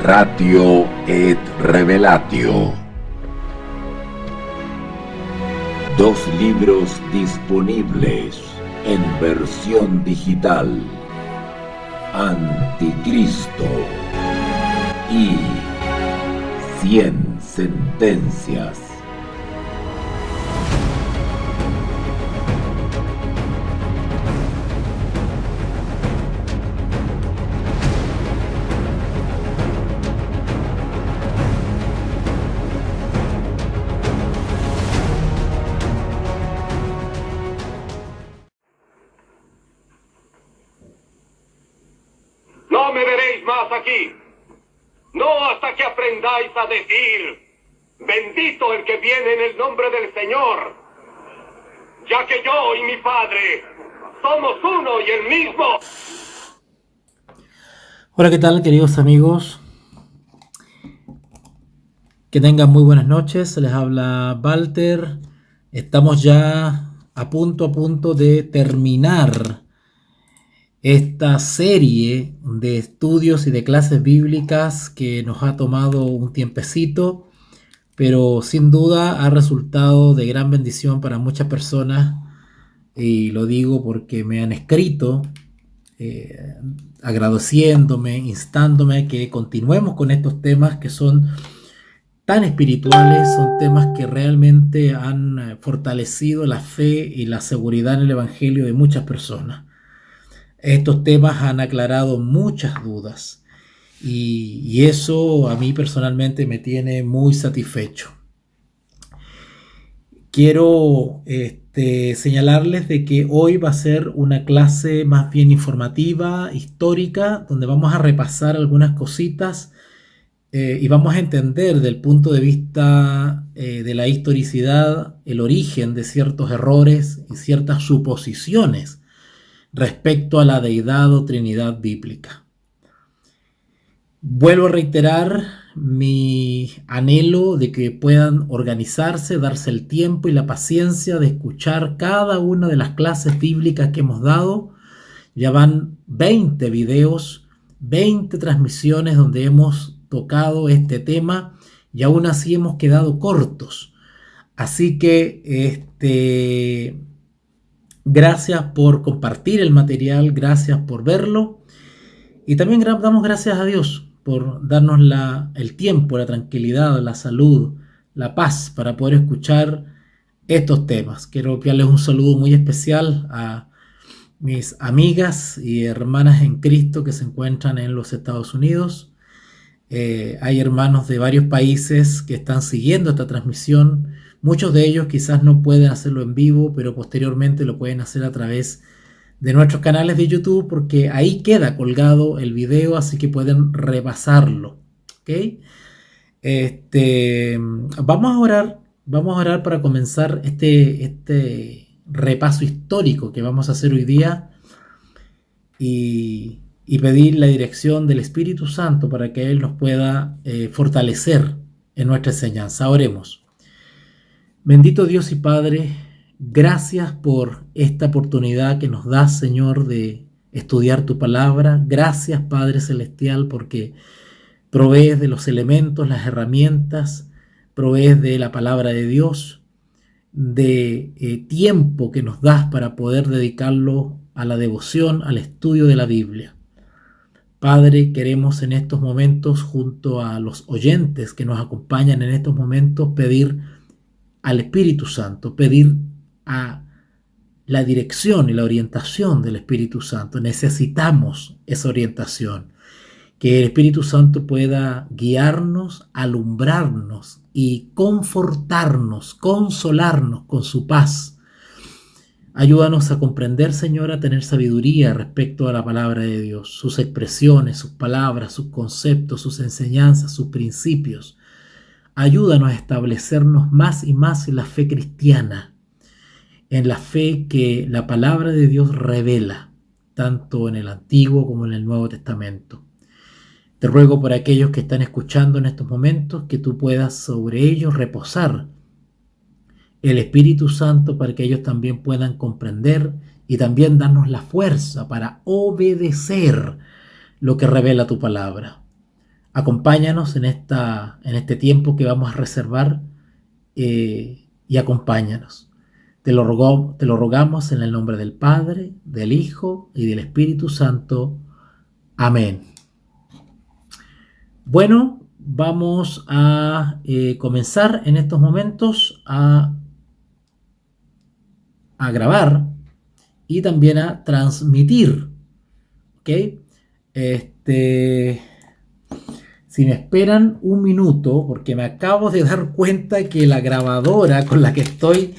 Ratio et Revelatio. 2 libros disponibles en versión digital: Anticristo y 100 sentencias. No me veréis más aquí. No hasta que aprendáis a decir: bendito el que viene en el nombre del Señor. Ya que yo y mi Padre somos uno y el mismo. Hola, ¿qué tal, queridos amigos? Que tengan muy buenas noches. Se les habla Walter. Estamos ya a punto de terminar esta serie de estudios y de clases bíblicas que nos ha tomado un tiempecito, pero sin duda ha resultado de gran bendición para muchas personas, y lo digo porque me han escrito agradeciéndome, instándome a que continuemos con estos temas que son tan espirituales, son temas que realmente han fortalecido la fe y la seguridad en el Evangelio de muchas personas. Estos temas han aclarado muchas dudas y eso a mí personalmente me tiene muy satisfecho. Quiero señalarles de que hoy va a ser una clase más bien informativa, histórica, donde vamos a repasar algunas cositas y vamos a entender desde el punto de vista de la historicidad el origen de ciertos errores y ciertas suposiciones respecto a la deidad o Trinidad bíblica. Vuelvo a reiterar mi anhelo de que puedan organizarse, darse el tiempo y la paciencia de escuchar cada una de las clases bíblicas que hemos dado. Ya van 20 videos, 20 transmisiones donde hemos tocado este tema y aún así hemos quedado cortos. Así que gracias por compartir el material, gracias por verlo, y también damos gracias a Dios por darnos el tiempo, la tranquilidad, la salud, la paz para poder escuchar estos temas. Quiero enviarles un saludo muy especial a mis amigas y hermanas en Cristo que se encuentran en los Estados Unidos. Hay hermanos de varios países que están siguiendo esta transmisión. Muchos de ellos quizás no pueden hacerlo en vivo, pero posteriormente lo pueden hacer a través de nuestros canales de YouTube, porque ahí queda colgado el video, así que pueden repasarlo. ¿Okay? Vamos a orar para comenzar este repaso histórico que vamos a hacer hoy día y pedir la dirección del Espíritu Santo para que Él nos pueda fortalecer en nuestra enseñanza. Oremos. Bendito Dios y Padre, gracias por esta oportunidad que nos das, Señor, de estudiar tu palabra. Gracias, Padre Celestial, porque provees de los elementos, las herramientas, provees de la palabra de Dios, de tiempo que nos das para poder dedicarlo a la devoción, al estudio de la Biblia. Padre, queremos en estos momentos, junto a los oyentes que nos acompañan en estos momentos, pedir al Espíritu Santo, pedir a la dirección y la orientación del Espíritu Santo. Necesitamos esa orientación, que el Espíritu Santo pueda guiarnos, alumbrarnos y confortarnos, consolarnos con su paz. Ayúdanos a comprender, Señor, a tener sabiduría respecto a la palabra de Dios, sus expresiones, sus palabras, sus conceptos, sus enseñanzas, sus principios. Ayúdanos a establecernos más y más en la fe cristiana, en la fe que la palabra de Dios revela, tanto en el Antiguo como en el Nuevo Testamento. Te ruego por aquellos que están escuchando en estos momentos que tú puedas sobre ellos reposar el Espíritu Santo para que ellos también puedan comprender y también darnos la fuerza para obedecer lo que revela tu palabra. Acompáñanos en este tiempo que vamos a reservar y acompáñanos. Te lo rogamos en el nombre del Padre, del Hijo y del Espíritu Santo. Amén. Bueno, vamos a comenzar en estos momentos a grabar y también a transmitir. ¿Ok? Si me esperan un minuto, porque me acabo de dar cuenta que la grabadora con la que estoy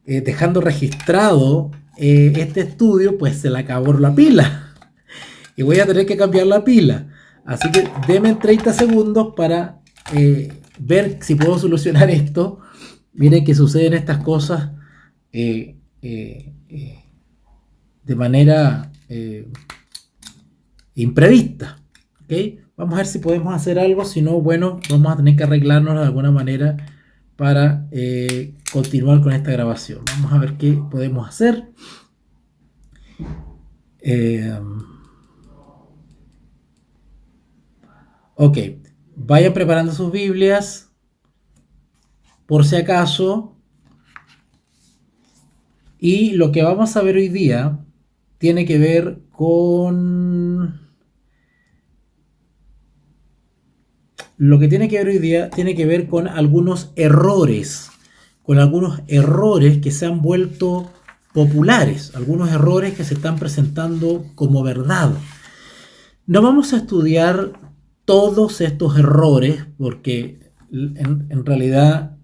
dejando registrado este estudio, pues se le acabó la pila. Y voy a tener que cambiar la pila. Así que denme 30 segundos para ver si puedo solucionar esto. Miren que suceden estas cosas de manera imprevista. ¿Okay? Vamos a ver si podemos hacer algo. Si no, bueno, vamos a tener que arreglarnos de alguna manera para continuar con esta grabación. Vamos a ver qué podemos hacer. Ok, vayan preparando sus Biblias por si acaso. Y lo que vamos a ver hoy día tiene que ver con... tiene que ver con algunos errores que se han vuelto populares, algunos errores que se están presentando como verdad. No vamos a estudiar todos estos errores porque en realidad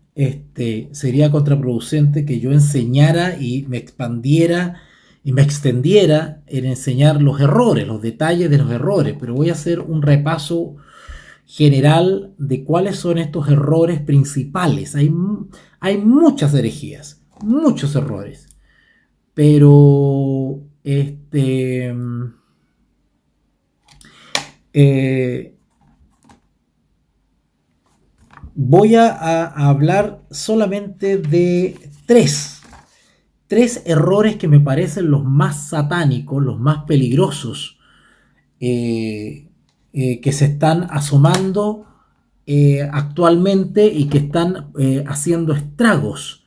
sería contraproducente que yo enseñara y me expandiera y me extendiera en enseñar los errores, los detalles de los errores, pero voy a hacer un repaso general de cuáles son estos errores principales. Hay muchas herejías, muchos errores, pero voy a hablar solamente de tres errores que me parecen los más satánicos, los más peligrosos, que se están asomando actualmente y que están haciendo estragos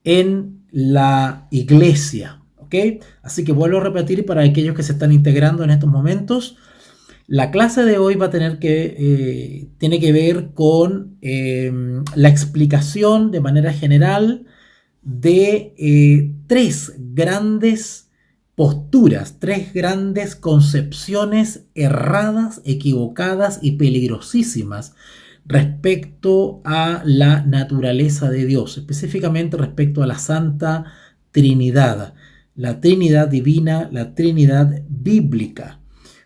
en la iglesia. ¿Ok? Así que vuelvo a repetir para aquellos que se están integrando en estos momentos. La clase de hoy tiene que ver con la explicación de manera general de tres grandes posturas, tres grandes concepciones erradas, equivocadas y peligrosísimas respecto a la naturaleza de Dios, específicamente respecto a la Santa Trinidad, la Trinidad divina, la Trinidad bíblica.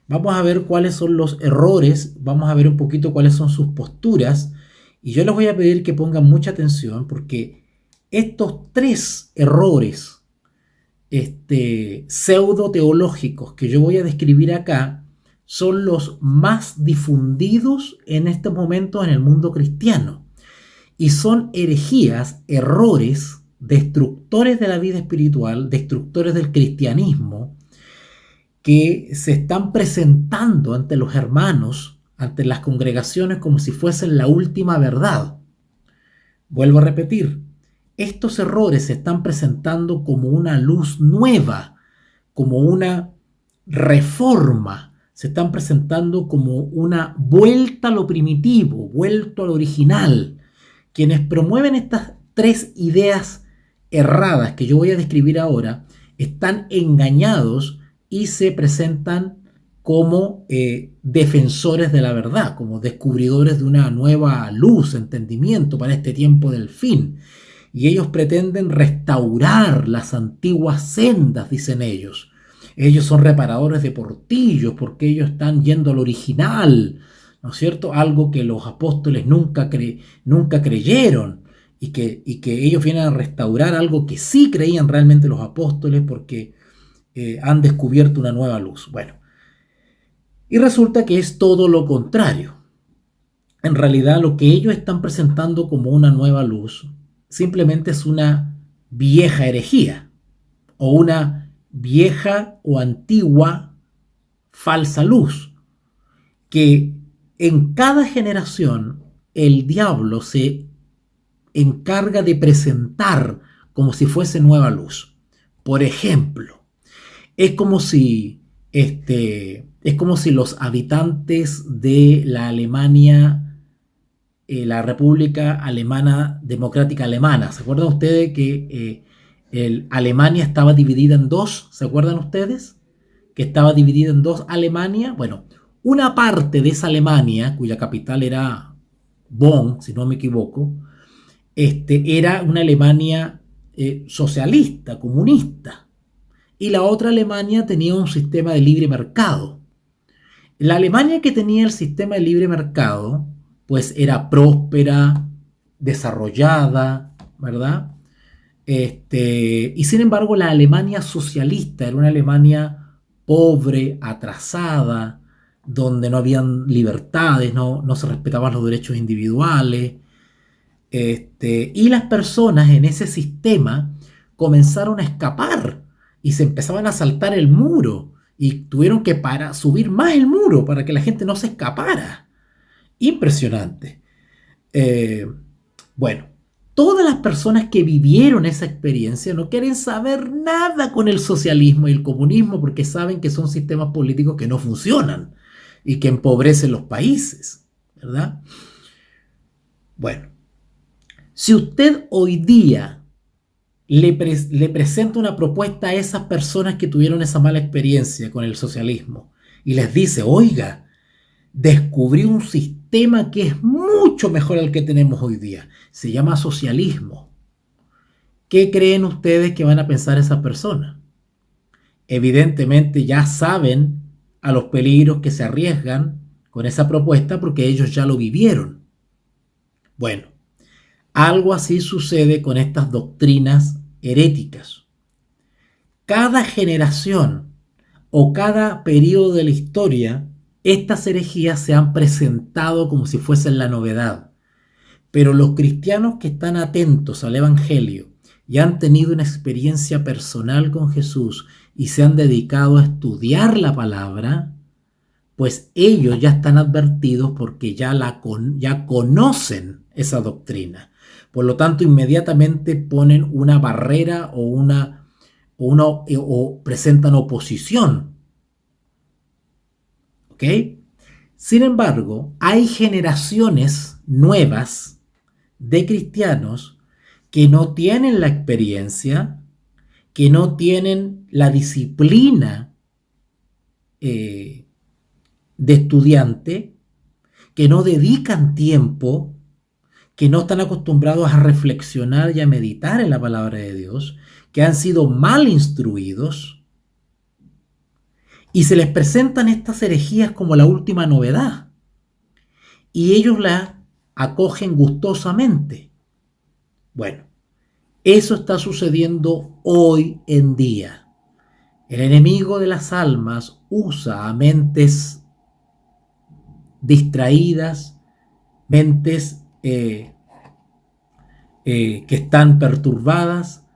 Vamos a ver cuáles son los errores, vamos a ver un poquito cuáles son sus posturas, y yo les voy a pedir que pongan mucha atención porque estos tres errores pseudo teológicos que yo voy a describir acá son los más difundidos en estos momentos en el mundo cristiano y son herejías, errores, destructores de la vida espiritual, destructores del cristianismo, que se están presentando ante los hermanos, ante las congregaciones como si fuesen la última verdad. Vuelvo a repetir, estos errores se están presentando como una luz nueva, como una reforma, se están presentando como una vuelta a lo primitivo, vuelta a lo original. Quienes promueven estas tres ideas erradas que yo voy a describir ahora están engañados y se presentan como defensores de la verdad, como descubridores de una nueva luz, entendimiento para este tiempo del fin. Y ellos pretenden restaurar las antiguas sendas, dicen ellos. Ellos son reparadores de portillos porque ellos están yendo al original, ¿no es cierto? Algo que los apóstoles nunca creyeron y que ellos vienen a restaurar algo que sí creían realmente los apóstoles porque han descubierto una nueva luz. Bueno, y resulta que es todo lo contrario. En realidad lo que ellos están presentando como una nueva luz simplemente es una vieja herejía o una vieja o antigua falsa luz que en cada generación el diablo se encarga de presentar como si fuese nueva luz. Por ejemplo, es como si los habitantes de la Alemania, la República Alemana Democrática Alemana, ¿se acuerdan ustedes que Alemania estaba dividida en dos? ¿Se acuerdan ustedes? Que estaba dividida en dos Alemania. Bueno, una parte de esa Alemania, cuya capital era Bonn, si no me equivoco, era una Alemania socialista, comunista. Y la otra Alemania tenía un sistema de libre mercado. La Alemania que tenía el sistema de libre mercado, pues era próspera, desarrollada, ¿verdad? Y sin embargo la Alemania socialista era una Alemania pobre, atrasada, donde no habían libertades, no se respetaban los derechos individuales. Y las personas en ese sistema comenzaron a escapar y se empezaban a saltar el muro y tuvieron que subir más el muro para que la gente no se escapara. Impresionante. Bueno, todas las personas que vivieron esa experiencia no quieren saber nada con el socialismo y el comunismo porque saben que son sistemas políticos que no funcionan y que empobrecen los países, ¿verdad? Bueno, si usted hoy día le presenta una propuesta a esas personas que tuvieron esa mala experiencia con el socialismo y les dice, oiga, descubrí un sistema que es mucho mejor al que tenemos hoy día, se llama socialismo, ¿qué creen ustedes que van a pensar esas personas? Evidentemente ya saben a los peligros que se arriesgan con esa propuesta porque ellos ya lo vivieron. Bueno, algo así sucede con estas doctrinas heréticas. Cada generación o cada periodo de la historia, estas herejías se han presentado como si fuesen la novedad. Pero los cristianos que están atentos al Evangelio y han tenido una experiencia personal con Jesús y se han dedicado a estudiar la palabra, pues ellos ya están advertidos porque ya conocen esa doctrina. Por lo tanto, inmediatamente ponen una barrera o presentan oposición. ¿Ok? Sin embargo, hay generaciones nuevas de cristianos que no tienen la experiencia, que no tienen la disciplina de estudiante, que no dedican tiempo, que no están acostumbrados a reflexionar y a meditar en la palabra de Dios, que han sido mal instruidos, y se les presentan estas herejías como la última novedad, y ellos la acogen gustosamente. Bueno, eso está sucediendo hoy en día. El enemigo de las almas usa a mentes distraídas, mentes que están perturbadas,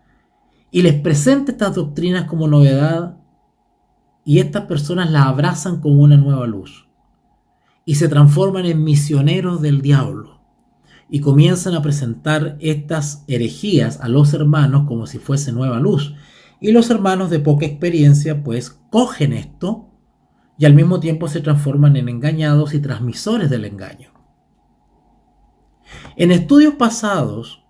y les presenta estas doctrinas como novedad, y estas personas las abrazan como una nueva luz y se transforman en misioneros del diablo y comienzan a presentar estas herejías a los hermanos como si fuese nueva luz, y los hermanos de poca experiencia pues cogen esto y al mismo tiempo se transforman en engañados y transmisores del engaño. En estudios pasados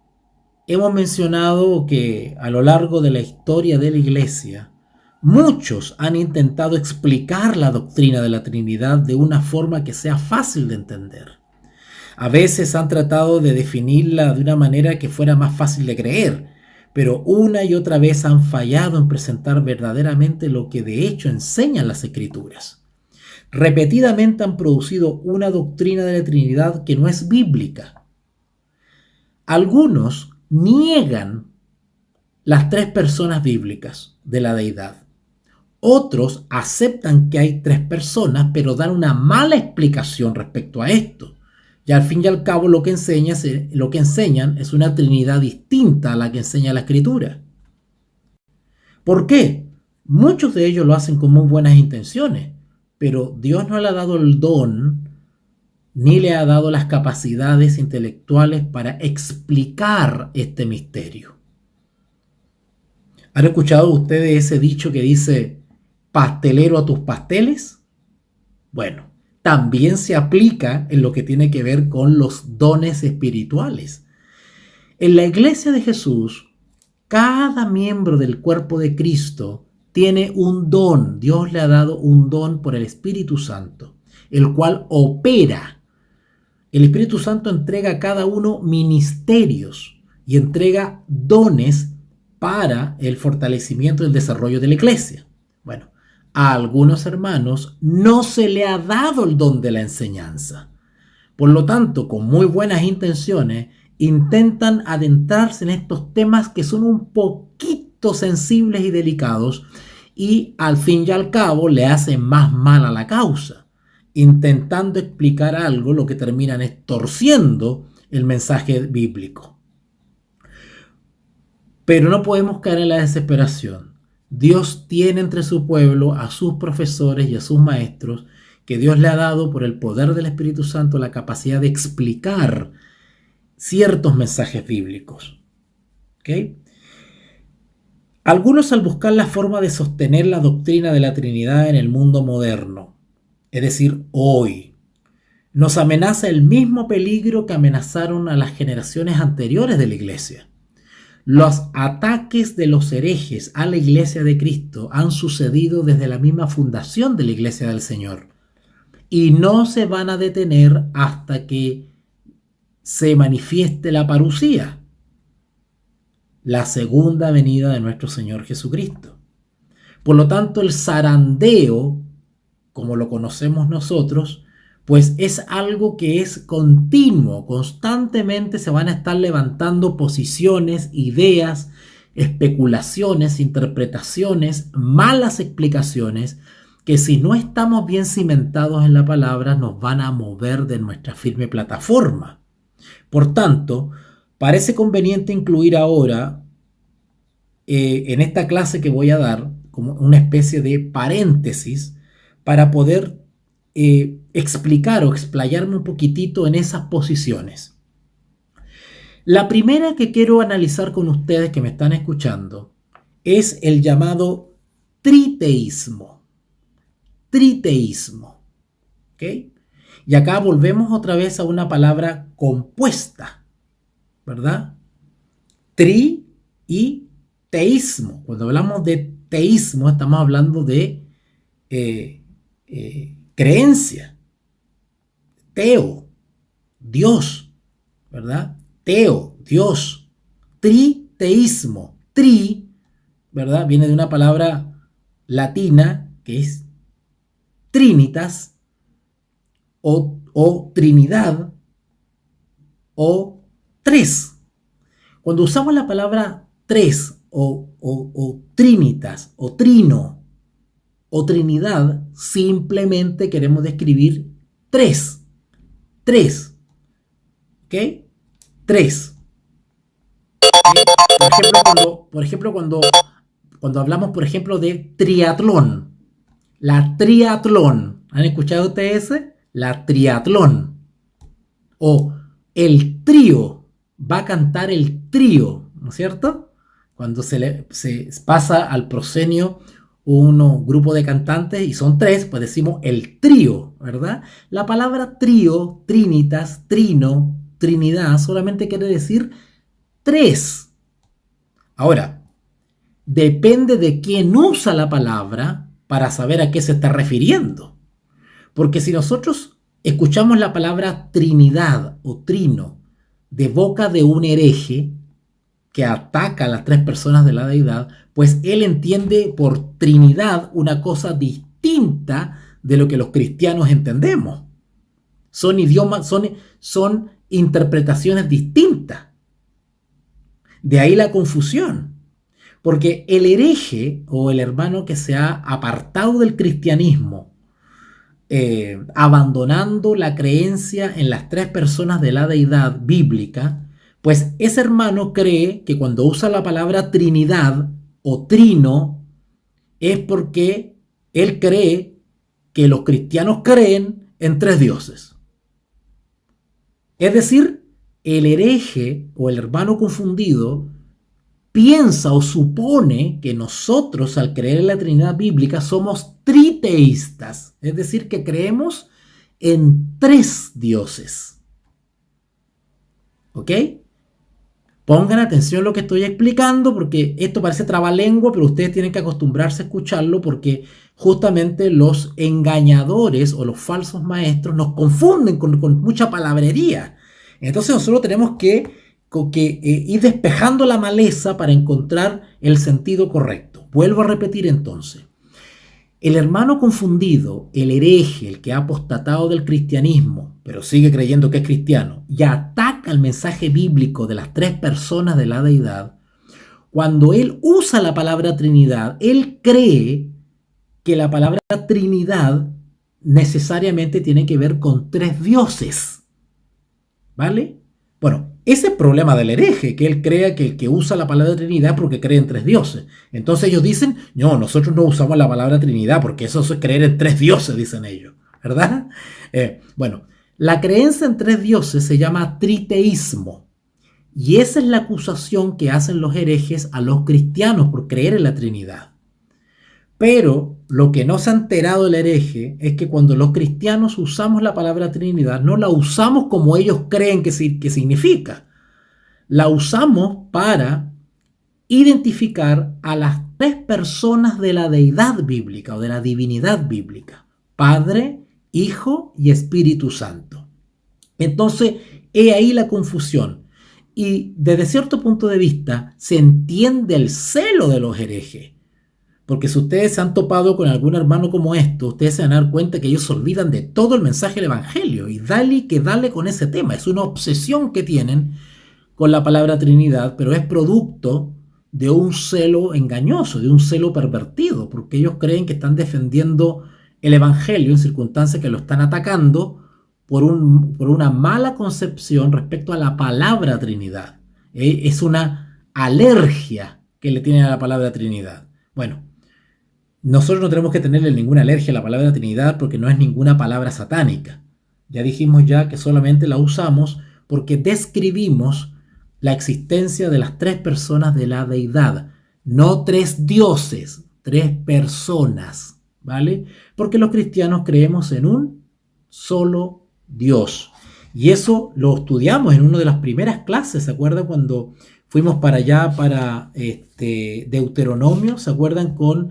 hemos mencionado que a lo largo de la historia de la Iglesia, muchos han intentado explicar la doctrina de la Trinidad de una forma que sea fácil de entender. A veces han tratado de definirla de una manera que fuera más fácil de creer, pero una y otra vez han fallado en presentar verdaderamente lo que de hecho enseñan las Escrituras. Repetidamente han producido una doctrina de la Trinidad que no es bíblica. Algunos niegan las tres personas bíblicas de la deidad. Otros aceptan que hay tres personas, pero dan una mala explicación respecto a esto. Y al fin y al cabo lo que enseñan es una Trinidad distinta a la que enseña la Escritura. ¿Por qué? Muchos de ellos lo hacen con muy buenas intenciones, pero Dios no le ha dado el don ni le ha dado las capacidades intelectuales para explicar este misterio. ¿Han escuchado ustedes ese dicho que dice pastelero a tus pasteles? Bueno, también se aplica en lo que tiene que ver con los dones espirituales. En la iglesia de Jesús, cada miembro del cuerpo de Cristo tiene un don. Dios le ha dado un don por el Espíritu Santo, el cual opera. El Espíritu Santo entrega a cada uno ministerios y entrega dones para el fortalecimiento y el desarrollo de la iglesia. Bueno, a algunos hermanos no se le ha dado el don de la enseñanza. Por lo tanto, con muy buenas intenciones, intentan adentrarse en estos temas que son un poquito sensibles y delicados y al fin y al cabo le hacen más mal a la causa, intentando explicar algo lo que terminan es torciendo el mensaje bíblico. Pero no podemos caer en la desesperación. Dios tiene entre su pueblo a sus profesores y a sus maestros que Dios le ha dado por el poder del Espíritu Santo la capacidad de explicar ciertos mensajes bíblicos. ¿Okay? Algunos, al buscar la forma de sostener la doctrina de la Trinidad en el mundo moderno, es decir, hoy, nos amenaza el mismo peligro que amenazaron a las generaciones anteriores de la iglesia. Los ataques de los herejes a la iglesia de Cristo han sucedido desde la misma fundación de la iglesia del Señor y no se van a detener hasta que se manifieste la parusía, la segunda venida de nuestro Señor Jesucristo. Por lo tanto, el zarandeo, como lo conocemos nosotros, pues es algo que es continuo. Constantemente se van a estar levantando posiciones, ideas, especulaciones, interpretaciones, malas explicaciones, que si no estamos bien cimentados en la palabra nos van a mover de nuestra firme plataforma. Por tanto, parece conveniente incluir ahora en esta clase que voy a dar como una especie de paréntesis para poder explicar o explayarme un poquitito en esas posiciones. La primera que quiero analizar con ustedes que me están escuchando es el llamado triteísmo. Triteísmo. ¿Ok? Y acá volvemos otra vez a una palabra compuesta, ¿verdad? Tri y teísmo. Cuando hablamos de teísmo estamos hablando de creencia. Teo, Dios, ¿verdad? Teo, Dios. Triteísmo. Tri, ¿verdad? Viene de una palabra latina que es trinitas o trinidad o tres. Cuando usamos la palabra tres o trinitas o trino o trinidad, simplemente queremos describir tres. Tres. ¿Ok? Tres. ¿Okay? Por ejemplo, cuando hablamos, por ejemplo, de triatlón. La triatlón. ¿Han escuchado ustedes ese? La triatlón. O el trío. Va a cantar el trío, ¿no es cierto? Cuando se pasa al proscenio un grupo de cantantes y son tres, pues decimos el trío, ¿verdad? La palabra trío, trinitas, trino, trinidad, solamente quiere decir tres. Ahora, depende de quién usa la palabra para saber a qué se está refiriendo. Porque si nosotros escuchamos la palabra trinidad o trino de boca de un hereje que ataca a las tres personas de la deidad, pues él entiende por Trinidad una cosa distinta de lo que los cristianos entendemos. Son idiomas, son interpretaciones distintas. De ahí la confusión. Porque el hereje o el hermano que se ha apartado del cristianismo, abandonando la creencia en las tres personas de la deidad bíblica, pues ese hermano cree que cuando usa la palabra Trinidad o trino es porque él cree que los cristianos creen en tres dioses. Es decir, el hereje o el hermano confundido piensa o supone que nosotros, al creer en la Trinidad bíblica, somos triteístas, es decir, que creemos en tres dioses. ¿Ok? Pongan atención a lo que estoy explicando, porque esto parece trabalengua, pero ustedes tienen que acostumbrarse a escucharlo, porque justamente los engañadores o los falsos maestros nos confunden con mucha palabrería. Entonces nosotros tenemos que ir despejando la maleza para encontrar el sentido correcto. Vuelvo a repetir entonces. El hermano confundido, el hereje, el que ha apostatado del cristianismo, pero sigue creyendo que es cristiano, y ataca el mensaje bíblico de las tres personas de la deidad, cuando él usa la palabra Trinidad, él cree que la palabra Trinidad necesariamente tiene que ver con tres dioses. ¿Vale? Bueno, ese es el problema del hereje, que él crea que el que usa la palabra Trinidad porque cree en tres dioses. Entonces ellos dicen, no, nosotros no usamos la palabra Trinidad porque eso es creer en tres dioses, dicen ellos, ¿verdad? Bueno, la creencia en tres dioses se llama triteísmo. Y esa es la acusación que hacen los herejes a los cristianos por creer en la Trinidad. Pero lo que no se ha enterado el hereje es que cuando los cristianos usamos la palabra Trinidad, no la usamos como ellos creen que significa. La usamos para identificar a las tres personas de la deidad bíblica o de la divinidad bíblica: Padre, Hijo y Espíritu Santo. Entonces, he ahí la confusión. Y desde cierto punto de vista, se entiende el celo de los herejes. Porque si ustedes se han topado con algún hermano como esto, ustedes se van a dar cuenta que ellos se olvidan de todo el mensaje del Evangelio. Y dale con ese tema. Es una obsesión que tienen con la palabra Trinidad, pero es producto de un celo engañoso, de un celo pervertido, porque ellos creen que están defendiendo el Evangelio en circunstancias que lo están atacando por una mala concepción respecto a la palabra Trinidad. Es una alergia que le tienen a la palabra Trinidad. Bueno, nosotros no tenemos que tenerle ninguna alergia a la palabra Trinidad porque no es ninguna palabra satánica. Ya dijimos ya que solamente la usamos porque describimos la existencia de las tres personas de la deidad. No tres dioses, tres personas, ¿vale? Porque los cristianos creemos en un solo Dios. Y eso lo estudiamos en una de las primeras clases. ¿Se acuerdan cuando fuimos para allá, para Deuteronomio? ¿Se acuerdan con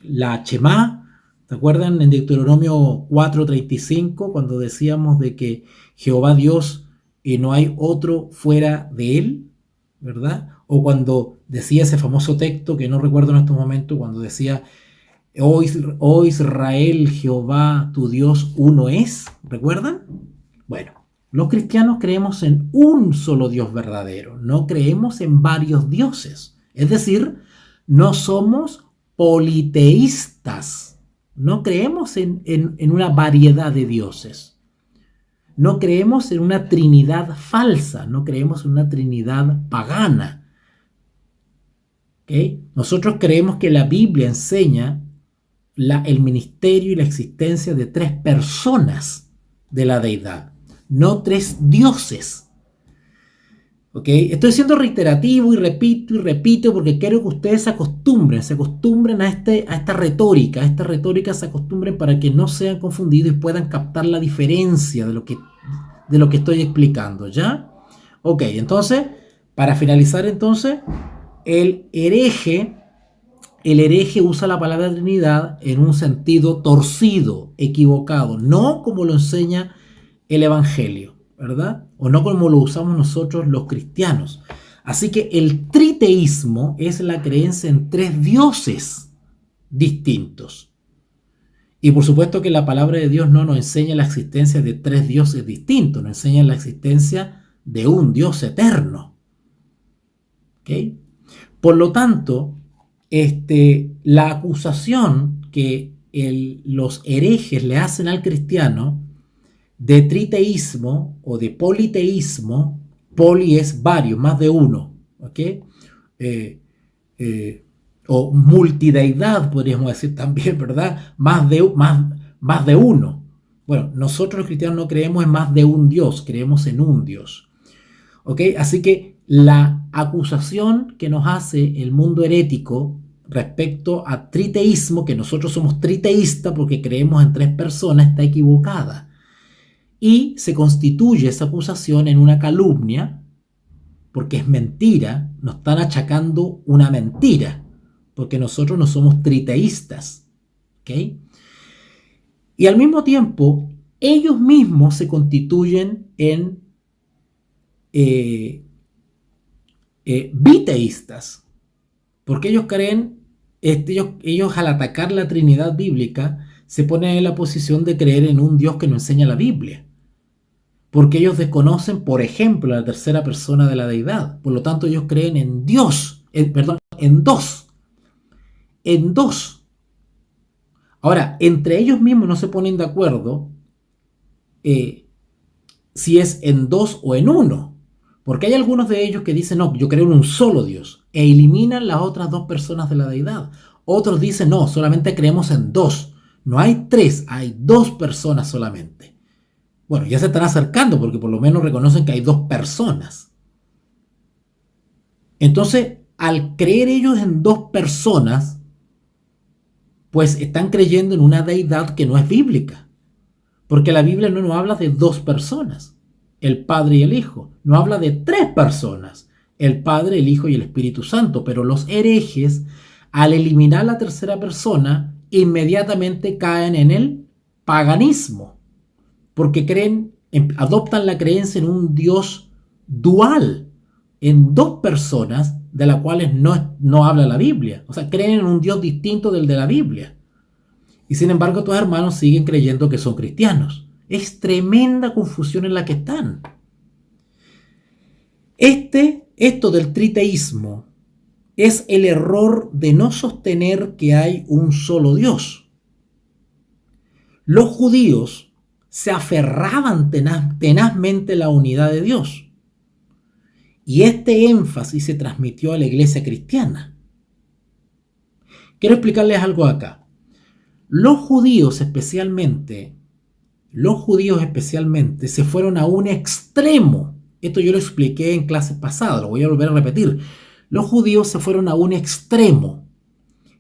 la Shemá? ¿Se acuerdan en Deuteronomio 4:35 cuando decíamos de que Jehová Dios y no hay otro fuera de él? ¿Verdad? O cuando decía ese famoso texto que no recuerdo en estos momentos, cuando decía: Oh Israel, Jehová tu Dios uno es. ¿Recuerdan? Bueno, los cristianos creemos en un solo Dios verdadero, no creemos en varios dioses. Es decir, no somos politeístas, no creemos en una variedad de dioses. No creemos en una trinidad falsa, no creemos en una trinidad pagana. ¿Okay? Nosotros creemos que la Biblia enseña el ministerio y la existencia de tres personas de la deidad, no tres dioses. ¿Okay? Estoy siendo reiterativo y repito porque quiero que ustedes se acostumbren a esta retórica, se acostumbren para que no sean confundidos y puedan captar la diferencia de lo que estoy explicando, ¿ya? Ok, entonces, para finalizar entonces, el hereje usa la palabra Trinidad en un sentido torcido, equivocado, no como lo enseña el Evangelio, ¿verdad? O no como lo usamos nosotros los cristianos. Así que el triteísmo es la creencia en tres dioses distintos. Y por supuesto que la palabra de Dios no nos enseña la existencia de tres dioses distintos, nos enseña la existencia de un Dios eterno. ¿Okay? Por lo tanto, la acusación que los herejes le hacen al cristiano de triteísmo o de politeísmo, poli es varios, más de uno, ¿ok? O multideidad, podríamos decir también, ¿verdad? Más de uno, Bueno, nosotros los cristianos no creemos en más de un Dios, creemos en un Dios. ¿Ok? Así que la acusación que nos hace el mundo herético respecto a triteísmo, que nosotros somos triteístas porque creemos en 3 personas, está equivocada. Y se constituye esa acusación en una calumnia, porque es mentira, nos están achacando una mentira, porque nosotros no somos triteístas. ¿Ok? Y al mismo tiempo, ellos mismos se constituyen en biteístas, porque ellos creen, ellos al atacar la Trinidad bíblica, se ponen en la posición de creer en un Dios que no enseña la Biblia, porque ellos desconocen, por ejemplo, la tercera persona de la deidad. Por lo tanto, ellos creen en Dios, en dos. Ahora, entre ellos mismos no se ponen de acuerdo si es en 2 o en 1, porque hay algunos de ellos que dicen, no, yo creo en un solo Dios, e eliminan las otras 2 personas de la deidad. Otros dicen, no, solamente creemos en 2, no hay 3, hay 2 personas solamente. Bueno, ya se están acercando porque por lo menos reconocen que hay 2 personas. Entonces, al creer ellos en 2 personas, pues están creyendo en una deidad que no es bíblica. Porque la Biblia no nos habla de 2 personas, el Padre y el Hijo. No habla de 3 personas, el Padre, el Hijo y el Espíritu Santo. Pero los herejes, al eliminar la tercera persona, inmediatamente caen en el paganismo. Porque adoptan la creencia en un Dios dual, en 2 personas, de las cuales no habla la Biblia. O sea, creen en un Dios distinto del de la Biblia. Y sin embargo, tus hermanos siguen creyendo que son cristianos. Es tremenda confusión en la que están. Esto del triteísmo es el error de no sostener que hay un solo Dios. Los judíos se aferraban tenazmente a la unidad de Dios. Y este énfasis se transmitió a la iglesia cristiana. Quiero explicarles algo acá. Los judíos especialmente se fueron a un extremo. Esto yo lo expliqué en clases pasadas, lo voy a volver a repetir. Los judíos se fueron a un extremo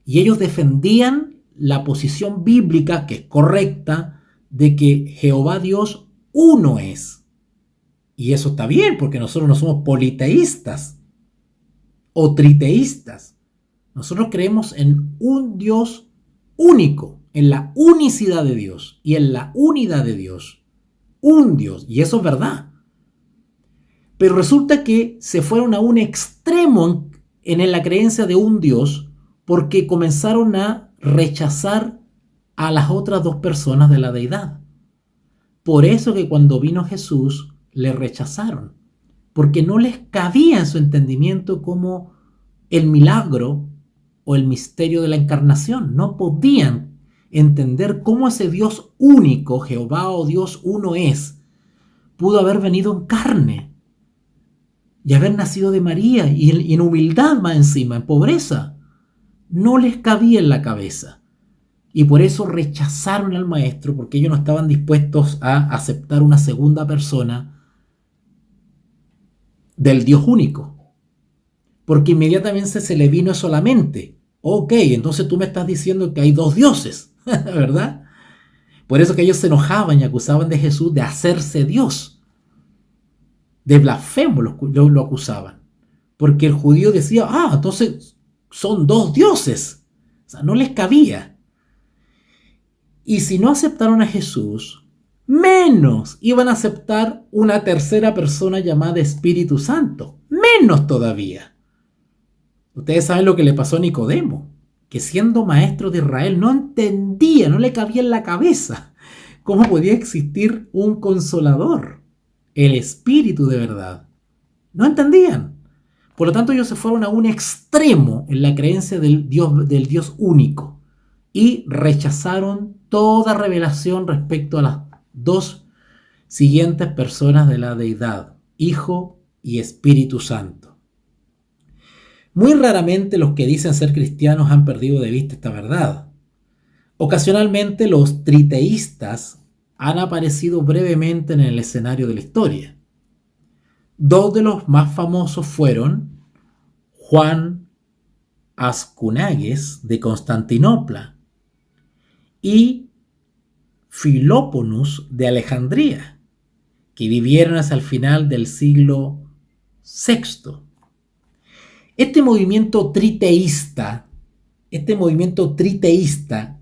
y ellos defendían la posición bíblica, que es correcta, de que Jehová Dios uno es. Y eso está bien, porque nosotros no somos politeístas o triteístas. Nosotros creemos en un Dios único, en la unicidad de Dios y en la unidad de Dios. Un Dios, y eso es verdad. Pero resulta que se fueron a un extremo en la creencia de un Dios porque comenzaron a rechazar a las otras 2 personas de la deidad. Por eso que cuando vino Jesús le rechazaron, porque no les cabía en su entendimiento como el milagro o el misterio de la encarnación. No podían entender cómo ese Dios único, Jehová o Dios uno es, pudo haber venido en carne y haber nacido de María y en humildad más encima, en pobreza. No les cabía en la cabeza. Y por eso rechazaron al maestro, porque ellos no estaban dispuestos a aceptar una segunda persona del Dios único. Porque inmediatamente se le vino eso a la mente. Ok, entonces tú me estás diciendo que hay 2 dioses, ¿verdad? Por eso que ellos se enojaban y acusaban de Jesús de hacerse Dios. De blasfemo lo acusaban. Porque el judío decía, entonces son 2 dioses. O sea, no les cabía. Y si no aceptaron a Jesús, menos iban a aceptar una tercera persona llamada Espíritu Santo. Menos todavía. Ustedes saben lo que le pasó a Nicodemo, que siendo maestro de Israel no entendía, no le cabía en la cabeza cómo podía existir un consolador, el Espíritu de verdad. No entendían. Por lo tanto, ellos se fueron a un extremo en la creencia del Dios único. Y rechazaron toda revelación respecto a las 2 siguientes personas de la deidad, Hijo y Espíritu Santo. Muy raramente los que dicen ser cristianos han perdido de vista esta verdad. Ocasionalmente los triteístas han aparecido brevemente en el escenario de la historia. Dos de los más famosos fueron Juan Ascunagues de Constantinopla y Filóponus de Alejandría, que vivieron hasta el final del siglo VI. Este movimiento triteísta,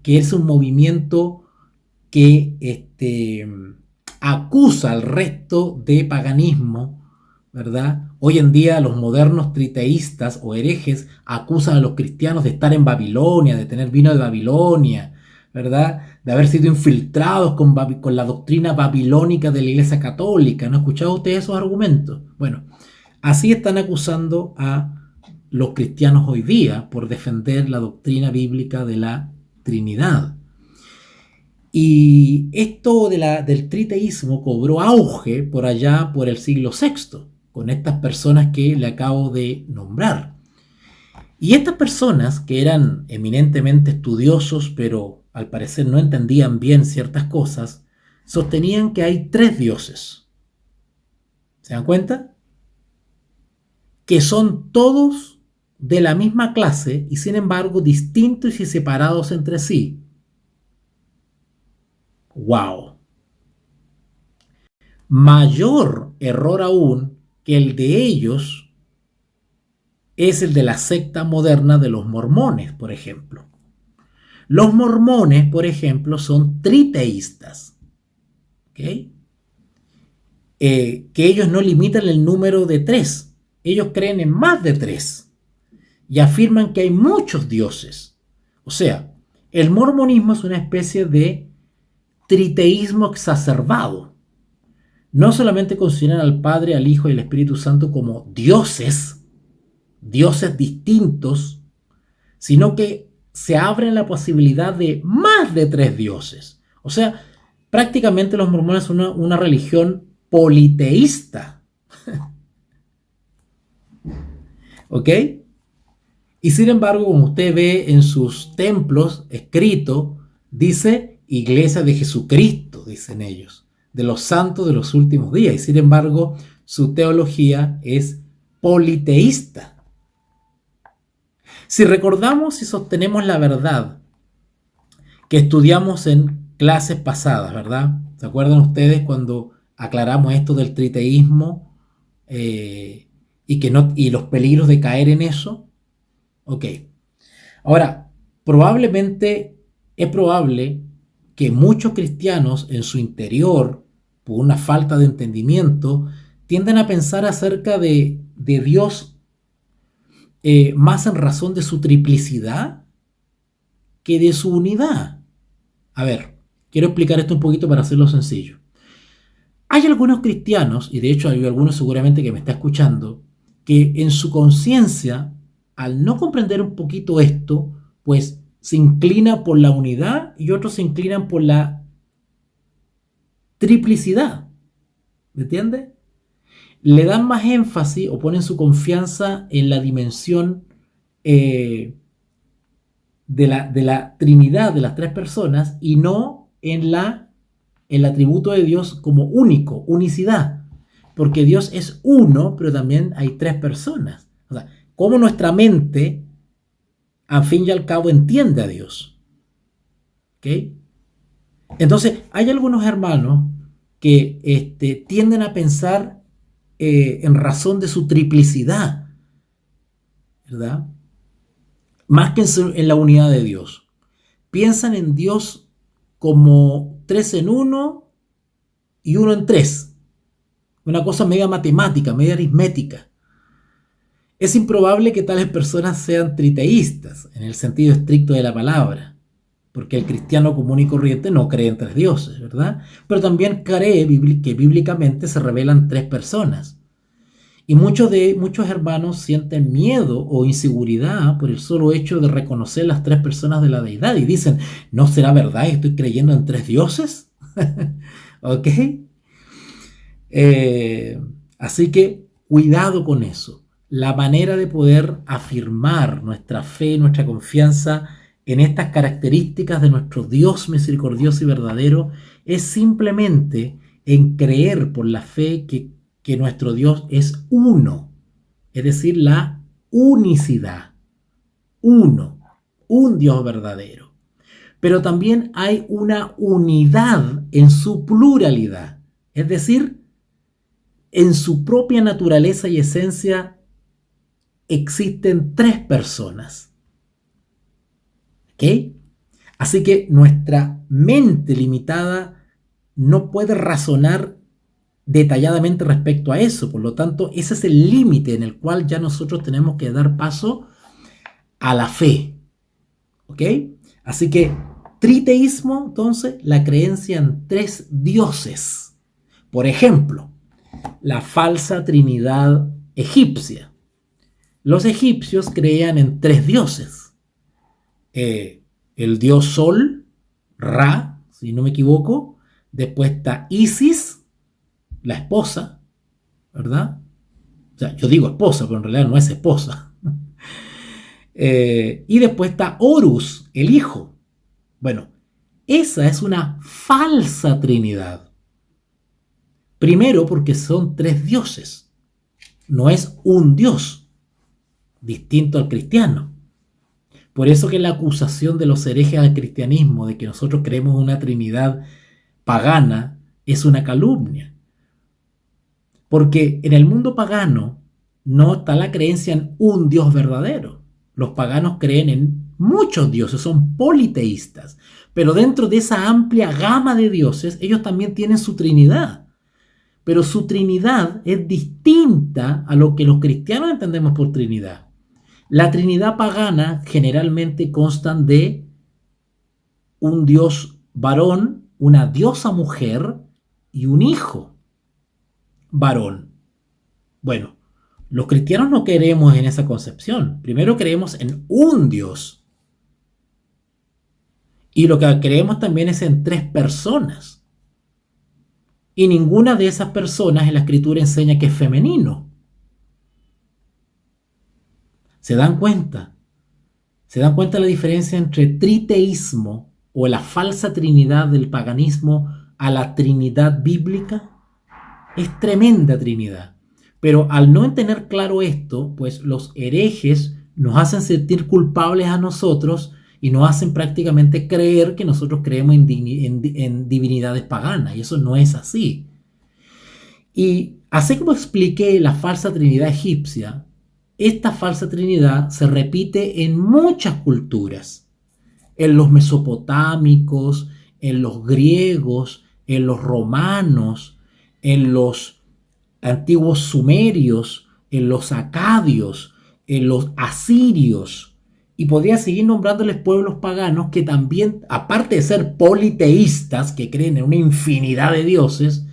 que es un movimiento que acusa al resto de paganismo, ¿verdad? Hoy en día los modernos triteístas o herejes acusan a los cristianos de estar en Babilonia, de tener vino de Babilonia, ¿verdad? De haber sido infiltrados con la doctrina babilónica de la Iglesia Católica. ¿No han escuchado ustedes esos argumentos? Bueno, así están acusando a los cristianos hoy día por defender la doctrina bíblica de la Trinidad. Y esto del triteísmo cobró auge por allá por el siglo VI, con estas personas que le acabo de nombrar. Y estas personas, que eran eminentemente estudiosos, pero al parecer no entendían bien ciertas cosas, sostenían que hay 3 dioses. ¿Se dan cuenta? Que son todos de la misma clase y sin embargo distintos y separados entre sí. ¡Wow! Mayor error aún que el de ellos es el de la secta moderna de los mormones, por ejemplo. Los mormones, por ejemplo, son triteístas. ¿Okay? Que ellos no limitan el número de 3. Ellos creen en más de 3. Y afirman que hay muchos dioses. O sea, el mormonismo es una especie de triteísmo exacerbado. No solamente consideran al Padre, al Hijo y al Espíritu Santo como dioses distintos, sino que se abren la posibilidad de más de 3 dioses. O sea, prácticamente los mormones son una religión politeísta. ¿Ok? Y sin embargo, como usted ve en sus templos escrito, dice Iglesia de Jesucristo, dicen ellos, de los santos de los últimos días. Y sin embargo, su teología es politeísta. Si recordamos y sostenemos la verdad que estudiamos en clases pasadas, ¿verdad? ¿Se acuerdan ustedes cuando aclaramos esto del triteísmo y los peligros de caer en eso? Ok. Ahora, es probable que muchos cristianos en su interior, por una falta de entendimiento, tienden a pensar acerca de Dios más en razón de su triplicidad que de su unidad. A ver, quiero explicar esto un poquito para hacerlo sencillo. Hay algunos cristianos, y de hecho hay algunos seguramente que me está escuchando, que en su conciencia, al no comprender un poquito esto, pues se inclina por la unidad y otros se inclinan por la triplicidad. ¿Me entiende? Le dan más énfasis o ponen su confianza en la dimensión de la Trinidad de las 3 personas y no en el atributo de Dios como único, unicidad. Porque Dios es uno, pero también hay 3 personas. O sea, cómo nuestra mente, al fin y al cabo, entiende a Dios. ¿Ok? Entonces, hay algunos hermanos que tienden a pensar en razón de su triplicidad, ¿verdad? Más que en la unidad de Dios. Piensan en Dios como 3 en 1 y 1 en 3. Una cosa media matemática, media aritmética. Es improbable que tales personas sean triteístas, en el sentido estricto de la palabra, porque el cristiano común y corriente no cree en 3 dioses, ¿verdad? Pero también cree que bíblicamente se revelan 3 personas. Y muchos hermanos sienten miedo o inseguridad por el solo hecho de reconocer las 3 personas de la deidad y dicen, ¿no será verdad que estoy creyendo en 3 dioses? ¿Ok? Así que cuidado con eso. La manera de poder afirmar nuestra fe, nuestra confianza en estas características de nuestro Dios misericordioso y verdadero es simplemente en creer por la fe que nuestro Dios es uno, es decir, la unicidad, uno, un Dios verdadero. Pero también hay una unidad en su pluralidad, es decir, en su propia naturaleza y esencia existen tres personas. ¿Ok? Así que nuestra mente limitada no puede razonar detalladamente respecto a eso. Por lo tanto, ese es el límite en el cual ya nosotros tenemos que dar paso a la fe. ¿Ok? Así que triteísmo, entonces, la creencia en tres dioses. Por ejemplo, la falsa trinidad egipcia. Los egipcios creían en tres dioses. El dios Sol, Ra, si no me equivoco. Después está Isis, la esposa, ¿verdad? O sea, yo digo esposa, pero en realidad no es esposa. Y después está Horus, el hijo. Bueno, esa es una falsa trinidad. Primero porque son tres dioses. No es un dios, distinto al cristiano. Por eso que la acusación de los herejes al cristianismo de que nosotros creemos una trinidad pagana es una calumnia. Porque en el mundo pagano no está la creencia en un Dios verdadero. Los paganos creen en muchos dioses, son politeístas. Pero dentro de esa amplia gama de dioses, ellos también tienen su trinidad. Pero su trinidad es distinta a lo que los cristianos entendemos por trinidad. La trinidad pagana generalmente constan de un dios varón, una diosa mujer y un hijo varón. Bueno, los cristianos no creemos en esa concepción. Primero creemos en un Dios. Y lo que creemos también es en tres personas. Y ninguna de esas personas en la Escritura enseña que es femenino. ¿Se dan cuenta? ¿Se dan cuenta de la diferencia entre triteísmo o la falsa trinidad del paganismo a la trinidad bíblica? Es tremenda trinidad. Pero al no tener claro esto, pues los herejes nos hacen sentir culpables a nosotros y nos hacen prácticamente creer que nosotros creemos en divinidades paganas. Y eso no es así. Y así como expliqué la falsa trinidad egipcia, esta falsa trinidad se repite en muchas culturas. En los mesopotámicos, en los griegos, en los romanos, en los antiguos sumerios, en los acadios, en los asirios. Y podría seguir nombrándoles pueblos paganos que también, aparte de ser politeístas, que creen en una infinidad de dioses,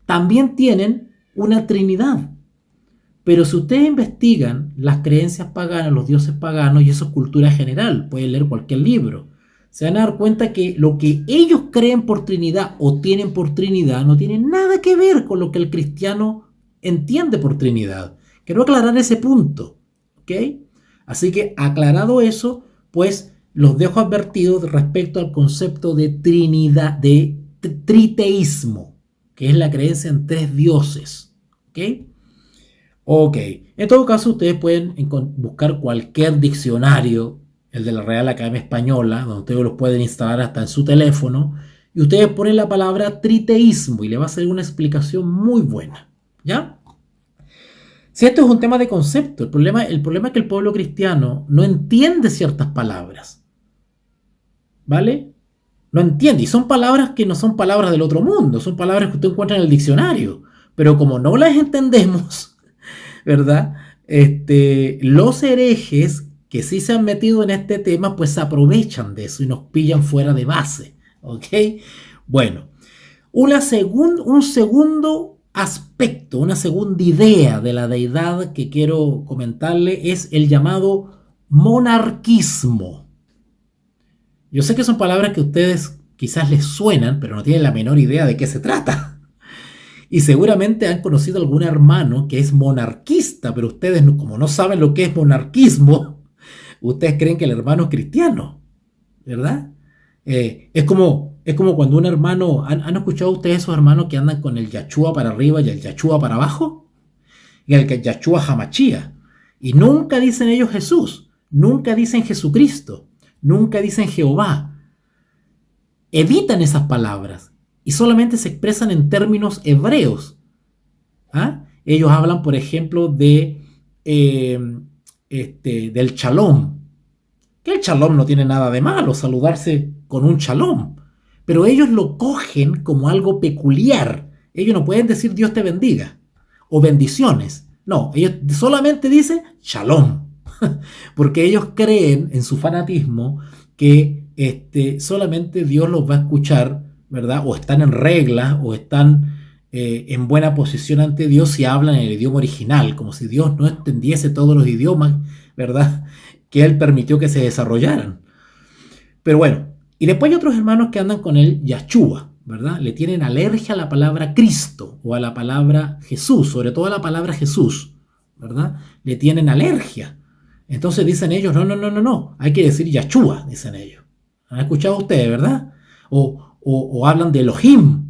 también tienen una trinidad. Pero si ustedes investigan las creencias paganas, los dioses paganos, y eso es cultura general, pueden leer cualquier libro, se van a dar cuenta que lo que ellos creen por Trinidad o tienen por Trinidad no tiene nada que ver con lo que el cristiano entiende por Trinidad. Quiero aclarar ese punto, ¿ok? Así que aclarado eso, pues los dejo advertidos respecto al concepto de Trinidad, de triteísmo, que es la creencia en tres dioses, ¿ok? Ok, en todo caso ustedes pueden buscar cualquier diccionario, el de la Real Academia Española, donde ustedes los pueden instalar hasta en su teléfono, y ustedes ponen la palabra triteísmo y le va a salir una explicación muy buena, ¿ya? Si esto es un tema de concepto, el problema es que el pueblo cristiano no entiende ciertas palabras, ¿vale? No entiende, y son palabras que no son palabras del otro mundo, son palabras que usted encuentra en el diccionario, pero como no las entendemos, ¿verdad? Los herejes que sí se han metido en este tema, pues se aprovechan de eso y nos pillan fuera de base, ¿ok? Bueno, un segundo aspecto, una segunda idea de la deidad que quiero comentarle es el llamado monarquismo. Yo sé que son palabras que a ustedes quizás les suenan, pero no tienen la menor idea de qué se trata. Y seguramente han conocido algún hermano que es monarquista, pero ustedes, como no saben lo que es ustedes creen que el hermano es cristiano, ¿verdad? Es como Es como cuando un hermano, ¿han escuchado ustedes esos hermanos que andan con el Yachúa para arriba y el Yachúa para abajo? Y el que Yachúa Hamachía. Y nunca dicen ellos Jesús, nunca dicen Jesucristo, nunca dicen Jehová. Evitan esas palabras y solamente se expresan en términos hebreos. ¿Ah? Ellos hablan, por ejemplo, del shalom. Que el shalom no tiene nada de malo, saludarse con un shalom. Pero ellos lo cogen como algo peculiar. Ellos no pueden decir Dios te bendiga o bendiciones. No, ellos solamente dicen shalom. Porque ellos creen en su fanatismo que solamente Dios los va a escuchar, ¿verdad? O están en regla o están en buena posición ante Dios si hablan en el idioma original, como si Dios no entendiese todos los idiomas, ¿verdad?, que Él permitió que se desarrollaran. Pero bueno, y después hay otros hermanos que andan con el Yachúa, ¿verdad? Le tienen alergia a la palabra Cristo o a la palabra Jesús, sobre todo a la palabra Jesús, ¿verdad? Le tienen alergia. Entonces dicen ellos, no, hay que decir Yachúa, dicen ellos. ¿Han escuchado ustedes, verdad? O hablan de Elohim,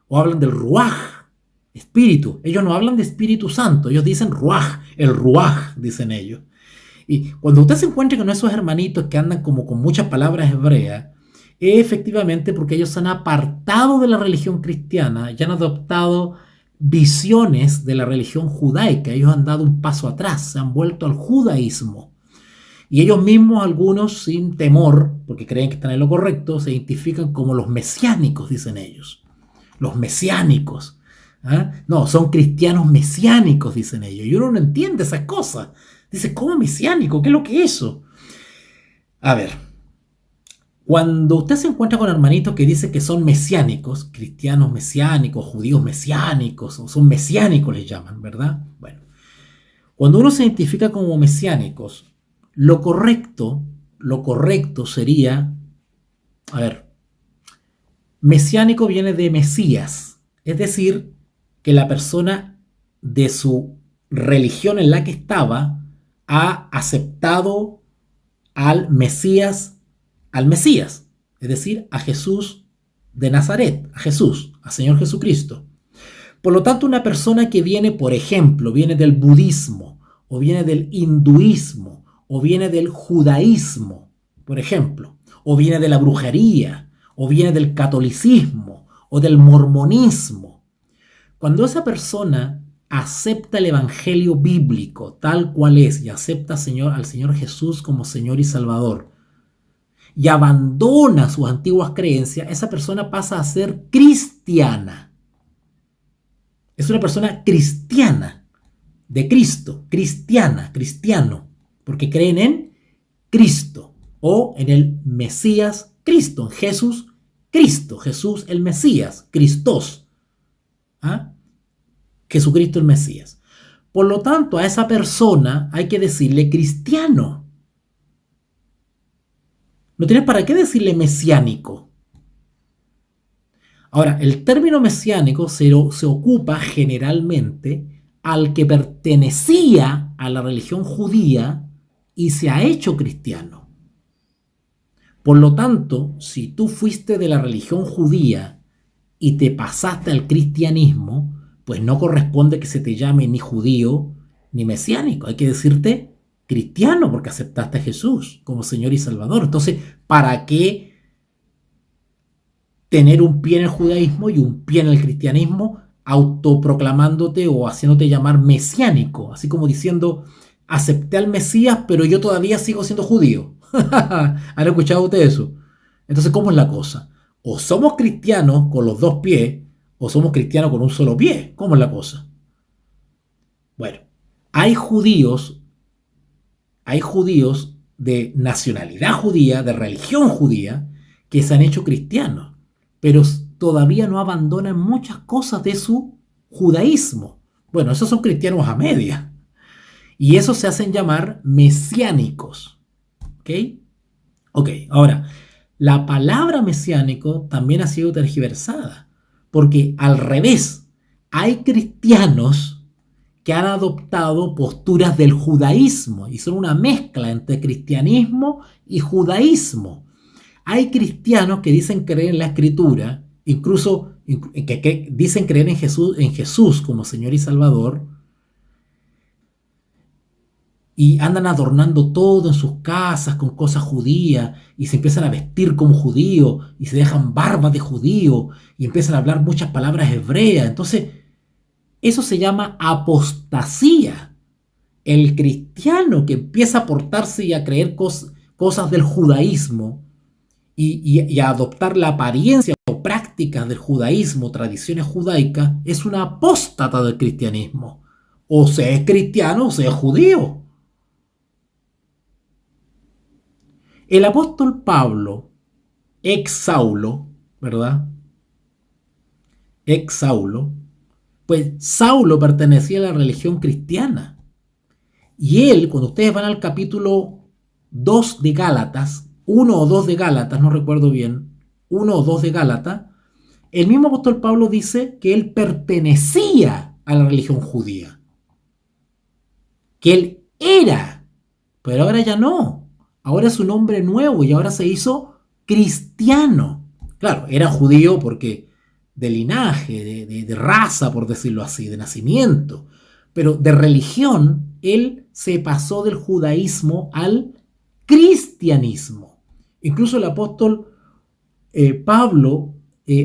o hablan del Ruaj, espíritu. Ellos no hablan de Espíritu Santo, ellos dicen Ruaj, el Ruaj, dicen ellos. Y cuando usted se encuentra con esos hermanitos que andan como con muchas palabras hebreas, es efectivamente porque ellos se han apartado de la religión cristiana y han adoptado visiones de la religión judaica. Ellos han dado un paso atrás, se han vuelto al judaísmo. Y ellos mismos, algunos sin temor, porque creen que están en lo correcto, se identifican como los mesiánicos, dicen ellos. Los mesiánicos. ¿Ah? No, son cristianos mesiánicos, dicen ellos. Y uno no entiende esas cosas. Dice, ¿cómo mesiánico? ¿Qué es lo que es eso? A ver, cuando usted se encuentra con hermanitos que dicen que son mesiánicos, cristianos mesiánicos, judíos mesiánicos, o son mesiánicos les llaman, ¿verdad? Bueno, cuando uno se identifica como mesiánicos, lo correcto sería, a ver, mesiánico viene de Mesías, es decir, que la persona de su religión en la que estaba ha aceptado al Mesías, es decir, a Jesús de Nazaret, a Jesús, al Señor Jesucristo. Por lo tanto, una persona que viene, por ejemplo, viene del budismo, o viene del hinduismo, o viene del judaísmo, por ejemplo, o viene de la brujería, o viene del catolicismo, o del mormonismo. Cuando esa persona acepta el evangelio bíblico tal cual es y acepta al Señor Jesús como Señor y Salvador y abandona sus antiguas creencias, esa persona pasa a ser cristiana. Es una persona cristiana, de Cristo, cristiano, porque creen en Cristo o en el Mesías Cristo, en Jesús Cristo, Jesús el Mesías, Cristos. ¿Ah? Jesucristo el Mesías. Por lo tanto, a esa persona hay que decirle cristiano. No tienes para qué decirle mesiánico. Ahora, el término mesiánico se ocupa generalmente al que pertenecía a la religión judía y se ha hecho cristiano. Por lo tanto, si tú fuiste de la religión judía y te pasaste al cristianismo, pues no corresponde que se te llame ni judío ni mesiánico. Hay que decirte cristiano porque aceptaste a Jesús como Señor y Salvador. Entonces, ¿para qué tener un pie en el judaísmo y un pie en el cristianismo autoproclamándote o haciéndote llamar mesiánico? Así como diciendo, acepté al Mesías, pero yo todavía sigo siendo judío. ¿Han escuchado ustedes eso? Entonces, ¿cómo es la cosa? O somos cristianos con los dos pies, o somos cristianos con un solo pie. ¿Cómo es la cosa? Bueno, hay judíos de nacionalidad judía, de religión judía, que se han hecho cristianos, pero todavía no abandonan muchas cosas de su judaísmo. Bueno, esos son cristianos a media. Y esos se hacen llamar mesiánicos. ¿Ok? Ok, ahora, la palabra mesiánico también ha sido tergiversada. Porque al revés, hay cristianos que han adoptado posturas del judaísmo y son una mezcla entre cristianismo y judaísmo. Hay cristianos que dicen creer en la Escritura, incluso que dicen creer en Jesús como Señor y Salvador, y andan adornando todo en sus casas con cosas judías, y se empiezan a vestir como judíos, y se dejan barba de judío, y empiezan a hablar muchas palabras hebreas. Entonces, eso se llama apostasía. El cristiano que empieza a portarse y a creer cosas del judaísmo, y a adoptar la apariencia o prácticas del judaísmo, tradiciones judaicas, es una apóstata del cristianismo. O se es cristiano o se es judío. El apóstol Pablo, ex Saulo, ¿verdad? Ex Saulo, pues Saulo pertenecía a la religión cristiana. Y él, cuando ustedes van al capítulo 2 de Gálatas, 1 o 2 de Gálatas, no recuerdo bien, 1 o 2 de Gálatas, el mismo apóstol Pablo dice que él pertenecía a la religión judía. Que él era, pero ahora ya no. Ahora es un hombre nuevo y ahora se hizo cristiano. Claro, era judío porque de linaje, de raza, por decirlo así, de nacimiento. Pero de religión, él se pasó del judaísmo al cristianismo. Incluso el apóstol Pablo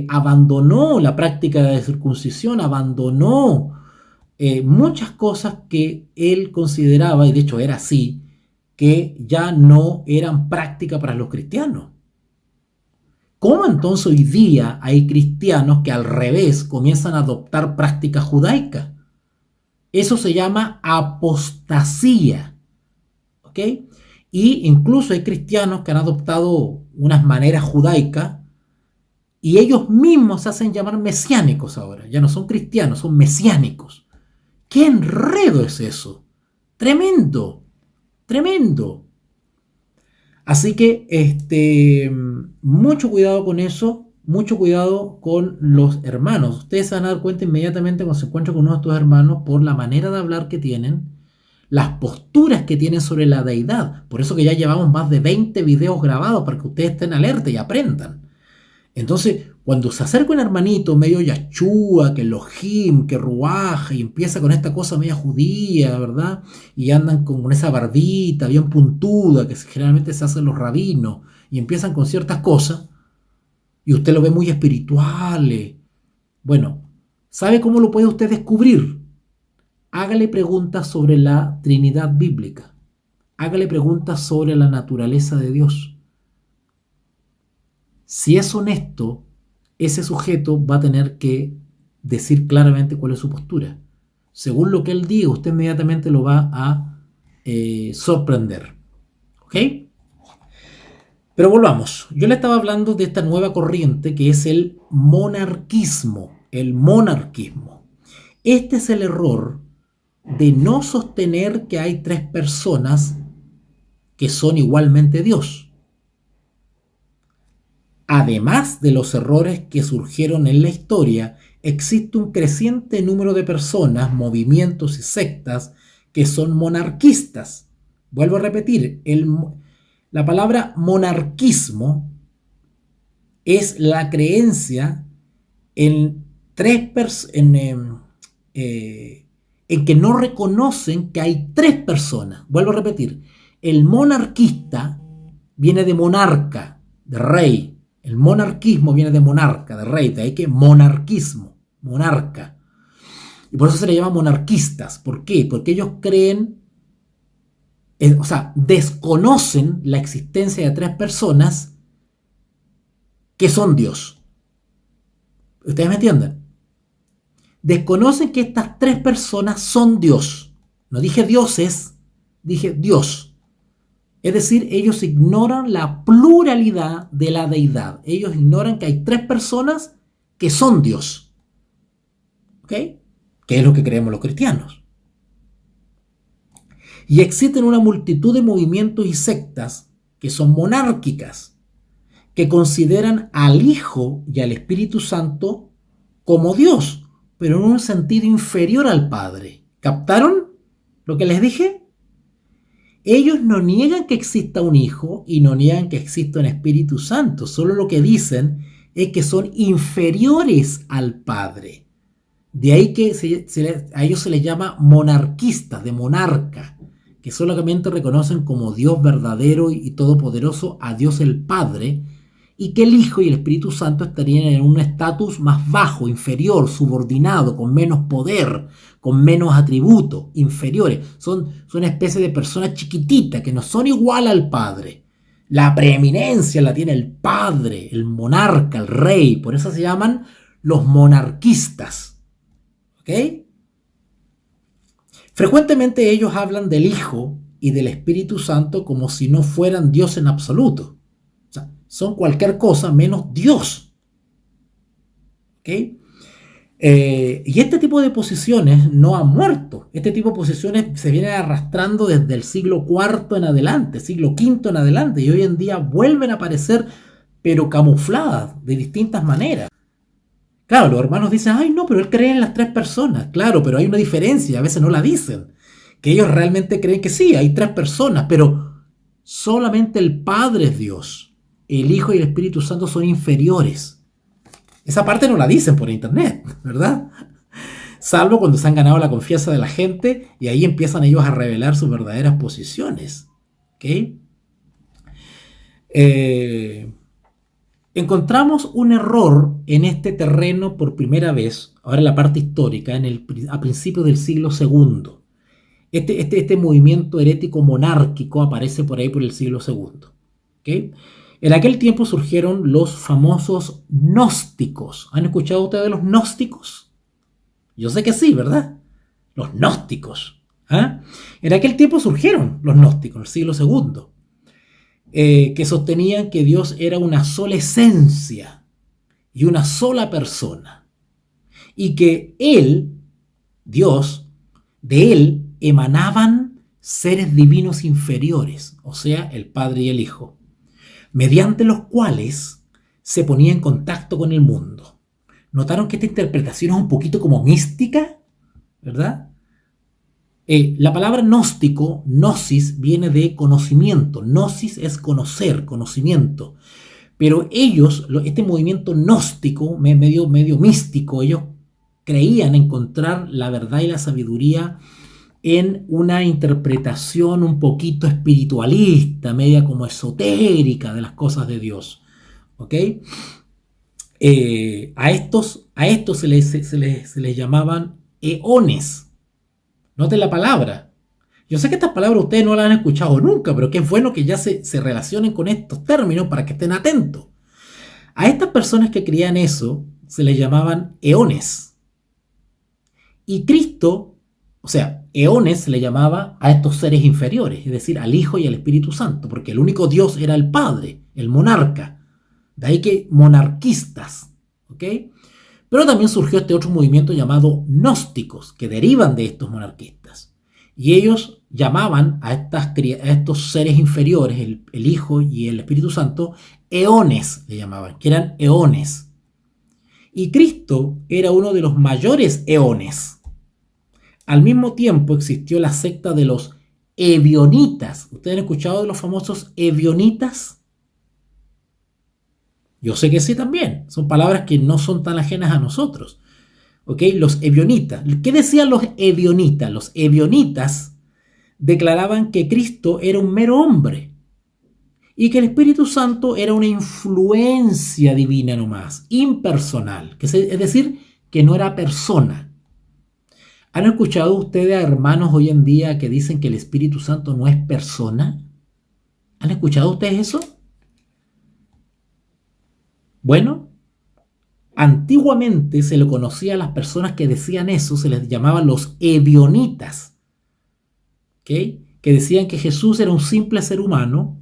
abandonó la práctica de la circuncisión, abandonó muchas cosas que él consideraba, y de hecho era así, que ya no eran práctica para los cristianos. ¿Cómo entonces hoy día hay cristianos que al revés comienzan a adoptar prácticas judaicas? Eso se llama apostasía. ¿Ok? Y incluso hay cristianos que han adoptado unas maneras judaicas y ellos mismos se hacen llamar mesiánicos ahora. Ya no son cristianos, son mesiánicos. ¡Qué enredo es eso! ¡Tremendo! ¡Tremendo! Así que mucho cuidado con eso, mucho cuidado con los hermanos. Ustedes se van a dar cuenta inmediatamente cuando se encuentran con uno de estos hermanos por la manera de hablar que tienen, las posturas que tienen sobre la deidad. Por eso que ya llevamos más de 20 videos grabados para que ustedes estén alerta y aprendan. Entonces, cuando se acerca un hermanito medio yachúa, que Elohim, que Ruaj, y empieza con esta cosa media judía, ¿verdad? Y andan con esa barbita bien puntuda que generalmente se hacen los rabinos, y empiezan con ciertas cosas, y usted lo ve muy espirituales. Bueno, ¿sabe cómo lo puede usted descubrir? Hágale preguntas sobre la Trinidad bíblica. Hágale preguntas sobre la naturaleza de Dios. Si es honesto, ese sujeto va a tener que decir claramente cuál es su postura. Según lo que él diga, usted inmediatamente lo va a sorprender. ¿Ok? Pero volvamos. Yo le estaba hablando de esta nueva corriente que es el monarquismo. El monarquismo. Este es el error de no sostener que hay tres personas que son igualmente Dios. Además de los errores que surgieron en la historia, existe un creciente número de personas, movimientos y sectas que son monarquistas. Vuelvo a repetir, la palabra monarquismo es la creencia en que no reconocen que hay tres personas. Vuelvo a repetir, el monarquista viene de monarca, de rey. El monarquismo viene de monarca, de rey, de ahí que monarquismo, monarca. Y por eso se le llama monarquistas. ¿Por qué? Porque ellos creen, desconocen la existencia de tres personas que son Dios. ¿Ustedes me entienden? Desconocen que estas tres personas son Dios. No dije dioses, dije Dios. Es decir, ellos ignoran la pluralidad de la deidad. Ellos ignoran que hay tres personas que son Dios. ¿Ok? Que es lo que creemos los cristianos. Y existen una multitud de movimientos y sectas que son monárquicas, que consideran al Hijo y al Espíritu Santo como Dios, pero en un sentido inferior al Padre. ¿Captaron lo que les dije? ellos no niegan que exista un Hijo y no niegan que exista un Espíritu Santo. Solo lo que dicen es que son inferiores al Padre. De ahí que a ellos se les llama monarquistas, de monarca, que solamente reconocen como Dios verdadero y todopoderoso a Dios el Padre, y que el Hijo y el Espíritu Santo estarían en un estatus más bajo, inferior, subordinado, con menos poder, con menos atributos, inferiores. Son una especie de personas chiquititas que no son igual al Padre. La preeminencia la tiene el Padre, el monarca, el rey. Por eso se llaman los monarquistas. ¿Ok? Frecuentemente ellos hablan del Hijo y del Espíritu Santo como si no fueran Dios en absoluto. O sea, son cualquier cosa menos Dios. ¿Ok? Y este tipo de posiciones no han muerto. Este tipo de posiciones se vienen arrastrando desde el siglo IV en adelante, siglo V en adelante, y hoy en día vuelven a aparecer, pero camufladas de distintas maneras. Claro, los hermanos dicen, ay no, pero él cree en las tres personas. Claro, pero hay una diferencia, a veces no la dicen. Que ellos realmente creen que sí, hay tres personas, pero solamente el Padre es Dios. El Hijo y el Espíritu Santo son inferiores. Esa parte no la dicen por internet, ¿verdad? Salvo cuando se han ganado la confianza de la gente y ahí empiezan ellos a revelar sus verdaderas posiciones. ¿Ok? Encontramos un error en este terreno por primera vez, ahora en la parte histórica, a principios del siglo II. Este movimiento herético monárquico aparece por ahí por el siglo II. ¿Okay? En aquel tiempo surgieron los famosos gnósticos. ¿Han escuchado ustedes de los gnósticos? Yo sé que sí, ¿verdad? Los gnósticos. ¿Ah? En aquel tiempo surgieron los gnósticos, en el siglo II. Que sostenían que Dios era una sola esencia y una sola persona, y que Él, Dios, de Él emanaban seres divinos inferiores, o sea, el Padre y el Hijo, mediante los cuales se ponía en contacto con el mundo. ¿Notaron que esta interpretación es un poquito como mística? ¿Verdad? La palabra gnóstico, gnosis, viene de conocimiento. Gnosis es conocer, conocimiento. Pero ellos, este movimiento gnóstico, medio místico, ellos creían encontrar la verdad y la sabiduría en una interpretación un poquito espiritualista, media como esotérica de las cosas de Dios. ¿Ok? A estos se les llamaban eones. Noten la palabra. Yo sé que estas palabras ustedes no las han escuchado nunca, pero qué bueno que ya se relacionen con estos términos para que estén atentos. A estas personas que creían eso se les llamaban eones. Y Cristo, o sea, eones se le llamaba a estos seres inferiores, es decir, al Hijo y al Espíritu Santo, porque el único Dios era el Padre, el monarca. De ahí que monarquistas, ¿ok? Pero también surgió este otro movimiento llamado gnósticos, que derivan de estos monarquistas. Y ellos llamaban a estos seres inferiores, el Hijo y el Espíritu Santo, eones, le llamaban, que eran eones. Y Cristo era uno de los mayores eones. Al mismo tiempo existió la secta de los ebionitas. ¿Ustedes han escuchado de los famosos ebionitas? Yo sé que sí también. Son palabras que no son tan ajenas a nosotros. ¿Ok? Los ebionitas. ¿Qué decían los ebionitas? Los ebionitas declaraban que Cristo era un mero hombre y que el Espíritu Santo era una influencia divina nomás, impersonal. Es decir, que no era persona. ¿Han escuchado ustedes a hermanos hoy en día que dicen que el Espíritu Santo no es persona? ¿Han escuchado ustedes eso? Bueno, antiguamente se le conocía a las personas que decían eso, se les llamaban los ebionitas, ¿okay? Que decían que Jesús era un simple ser humano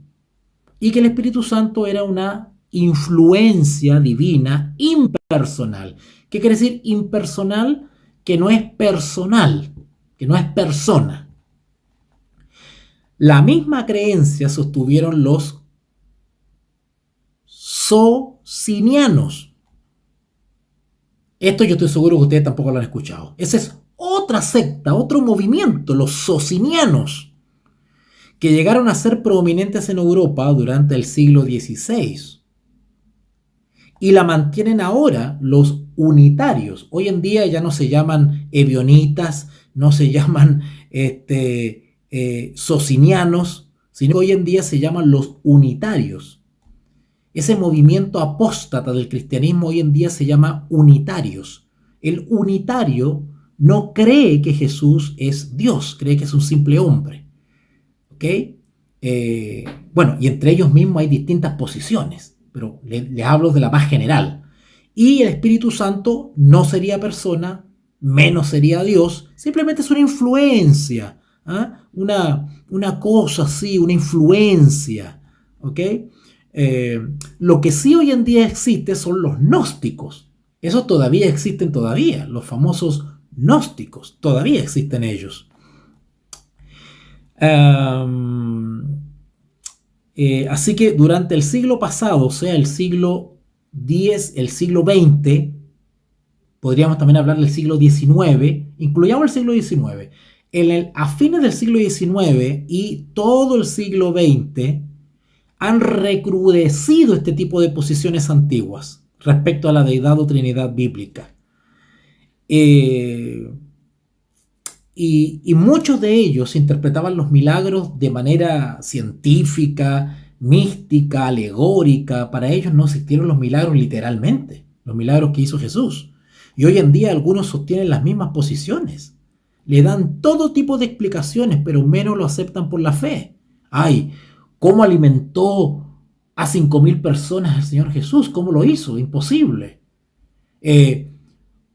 y que el Espíritu Santo era una influencia divina impersonal. ¿Qué quiere decir impersonal? Que no es personal, que no es persona. La misma creencia sostuvieron los socinianos. Esto yo estoy seguro que ustedes tampoco lo han escuchado. Esa es otra secta, otro movimiento, los socinianos, que llegaron a ser prominentes en Europa durante el siglo XVI y la mantienen ahora los unitarios. Hoy en día ya no se llaman ebionitas, no se llaman socinianos, sino que hoy en día se llaman los unitarios. Ese movimiento apóstata del cristianismo hoy en día se llama unitarios. El unitario no cree que Jesús es Dios, cree que es un simple hombre. ¿Ok? Bueno, y entre ellos mismos hay distintas posiciones, pero les hablo de la más general. Y el Espíritu Santo no sería persona, menos sería Dios, simplemente es una influencia, ¿ah? Una cosa así, una influencia. ¿Ok? Lo que sí hoy en día existe son los gnósticos. Esos todavía existen todavía, los famosos gnósticos, todavía existen ellos. Así que durante el siglo pasado, o sea, el siglo X, el siglo XX, podríamos también hablar del siglo XIX, incluyamos el siglo XIX, a fines del siglo XIX y todo el siglo XX han recrudecido este tipo de posiciones antiguas respecto a la deidad o trinidad bíblica. Y muchos de ellos interpretaban los milagros de manera científica, mística, alegórica. Para ellos no existieron los milagros literalmente, los milagros que hizo Jesús. Y hoy en día algunos sostienen las mismas posiciones. Le dan todo tipo de explicaciones, pero menos lo aceptan por la fe. Ay, ¿cómo alimentó a 5.000 personas el Señor Jesús? ¿Cómo lo hizo? Imposible.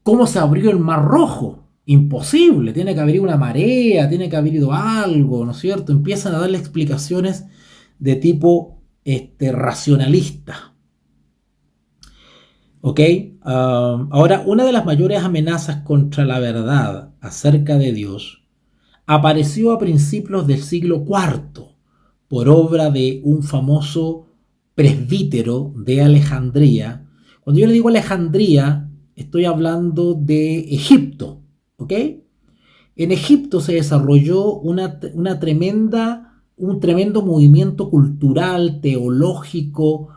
¿Cómo se abrió el Mar Rojo? Imposible. Tiene que haber ido una marea, tiene que haber ido algo, ¿no es cierto? Empiezan a darle explicaciones de tipo racionalista. ¿Ok? Ahora, una de las mayores amenazas contra la verdad acerca de Dios apareció a principios del siglo IV por obra de un famoso presbítero de Alejandría. Cuando yo le digo Alejandría, estoy hablando de Egipto, ¿ok? En Egipto se desarrolló un tremendo movimiento cultural, teológico.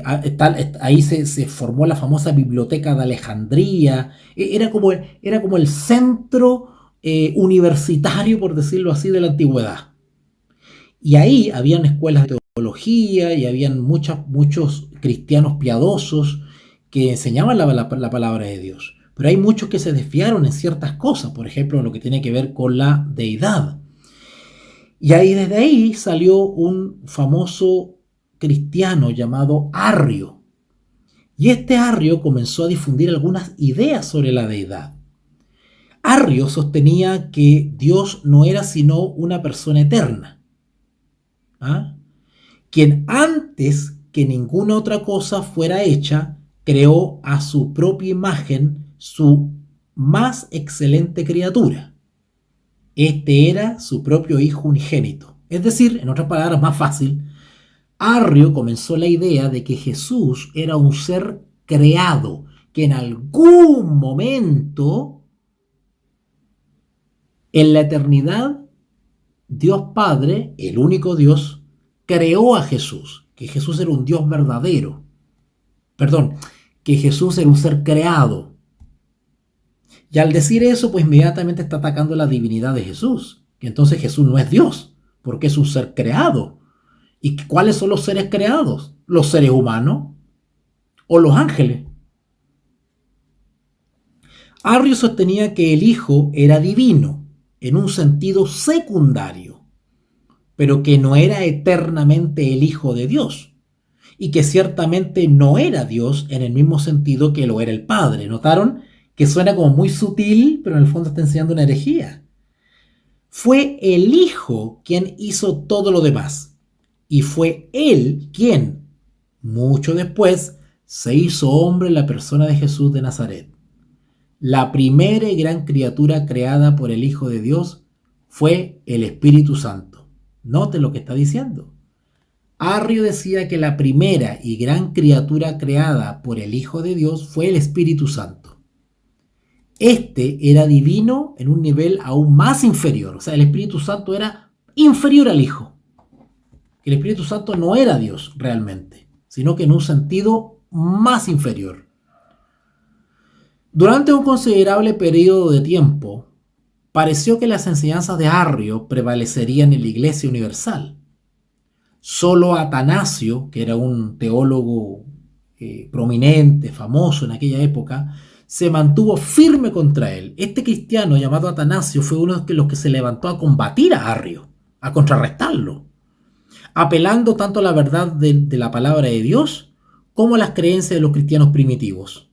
Ahí se formó la famosa Biblioteca de Alejandría. Era como el centro universitario, por decirlo así, de la antigüedad. Y ahí habían escuelas de teología y habían muchos cristianos piadosos que enseñaban la palabra de Dios. Pero hay muchos que se desviaron en ciertas cosas, por ejemplo, en lo que tiene que ver con la deidad. Y desde ahí salió un famoso cristiano llamado Arrio. Y este Arrio comenzó a difundir algunas ideas sobre la deidad. Arrio sostenía que Dios no era sino una persona eterna, quien antes que ninguna otra cosa fuera hecha, creó a su propia imagen su más excelente criatura. Este era su propio hijo unigénito. Es decir, en otras palabras más fácil, Arrio comenzó la idea de que Jesús era un ser creado, que en algún momento, en la eternidad, Dios Padre, el único Dios, creó a Jesús, que Jesús era un Dios verdadero. Perdón, que Jesús era un ser creado. Y al decir eso, pues inmediatamente está atacando la divinidad de Jesús, que entonces Jesús no es Dios, porque es un ser creado. ¿Y cuáles son los seres creados? ¿Los seres humanos o los ángeles? Arrio sostenía que el Hijo era divino, en un sentido secundario, pero que no era eternamente el Hijo de Dios, y que ciertamente no era Dios en el mismo sentido que lo era el Padre. ¿Notaron? Que suena como muy sutil, pero en el fondo está enseñando una herejía. Fue el Hijo quien hizo todo lo demás, y fue Él quien, mucho después, se hizo hombre en la persona de Jesús de Nazaret. La primera y gran criatura creada por el Hijo de Dios fue el Espíritu Santo. Note lo que está diciendo. Arrio decía que la primera y gran criatura creada por el Hijo de Dios fue el Espíritu Santo. Este era divino en un nivel aún más inferior. O sea, el Espíritu Santo era inferior al Hijo. El Espíritu Santo no era Dios realmente, sino que en un sentido más inferior. Durante un considerable periodo de tiempo, pareció que las enseñanzas de Arrio prevalecerían en la Iglesia Universal. Solo Atanasio, que era un teólogo prominente, famoso en aquella época, se mantuvo firme contra él. Este cristiano llamado Atanasio fue uno de los que se levantó a combatir a Arrio, a contrarrestarlo, apelando tanto a la verdad de la palabra de Dios como a las creencias de los cristianos primitivos.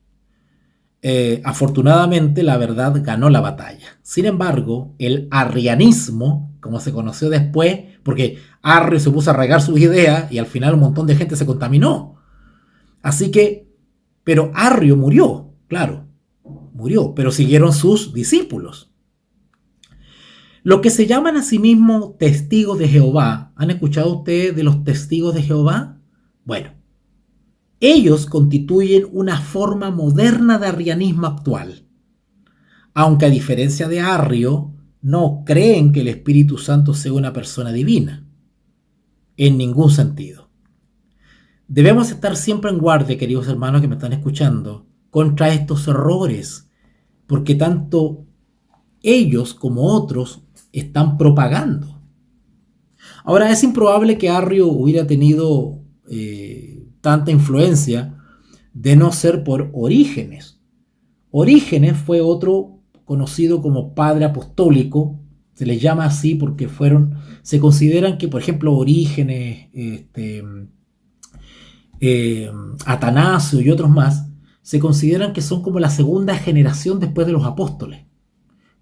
Afortunadamente la verdad ganó la batalla. Sin embargo, el arrianismo, como se conoció después, porque Arrio se puso a regar sus ideas y al final un montón de gente se contaminó. Así que, pero Arrio murió, claro, murió, pero siguieron sus discípulos. Los que se llaman a sí mismos testigos de Jehová, ¿han escuchado ustedes de los testigos de Jehová? Bueno, ellos constituyen una forma moderna de arrianismo actual, aunque a diferencia de Arrio, no creen que el Espíritu Santo sea una persona divina, en ningún sentido. Debemos estar siempre en guardia, queridos hermanos que me están escuchando, contra estos errores, porque tanto ellos como otros están propagando. Ahora, es improbable que Arrio hubiera tenido tanta influencia de no ser por Orígenes. Orígenes fue otro conocido como padre apostólico, se les llama así porque se consideran que, por ejemplo, Orígenes, Atanasio y otros más, se consideran que son como la segunda generación después de los apóstoles.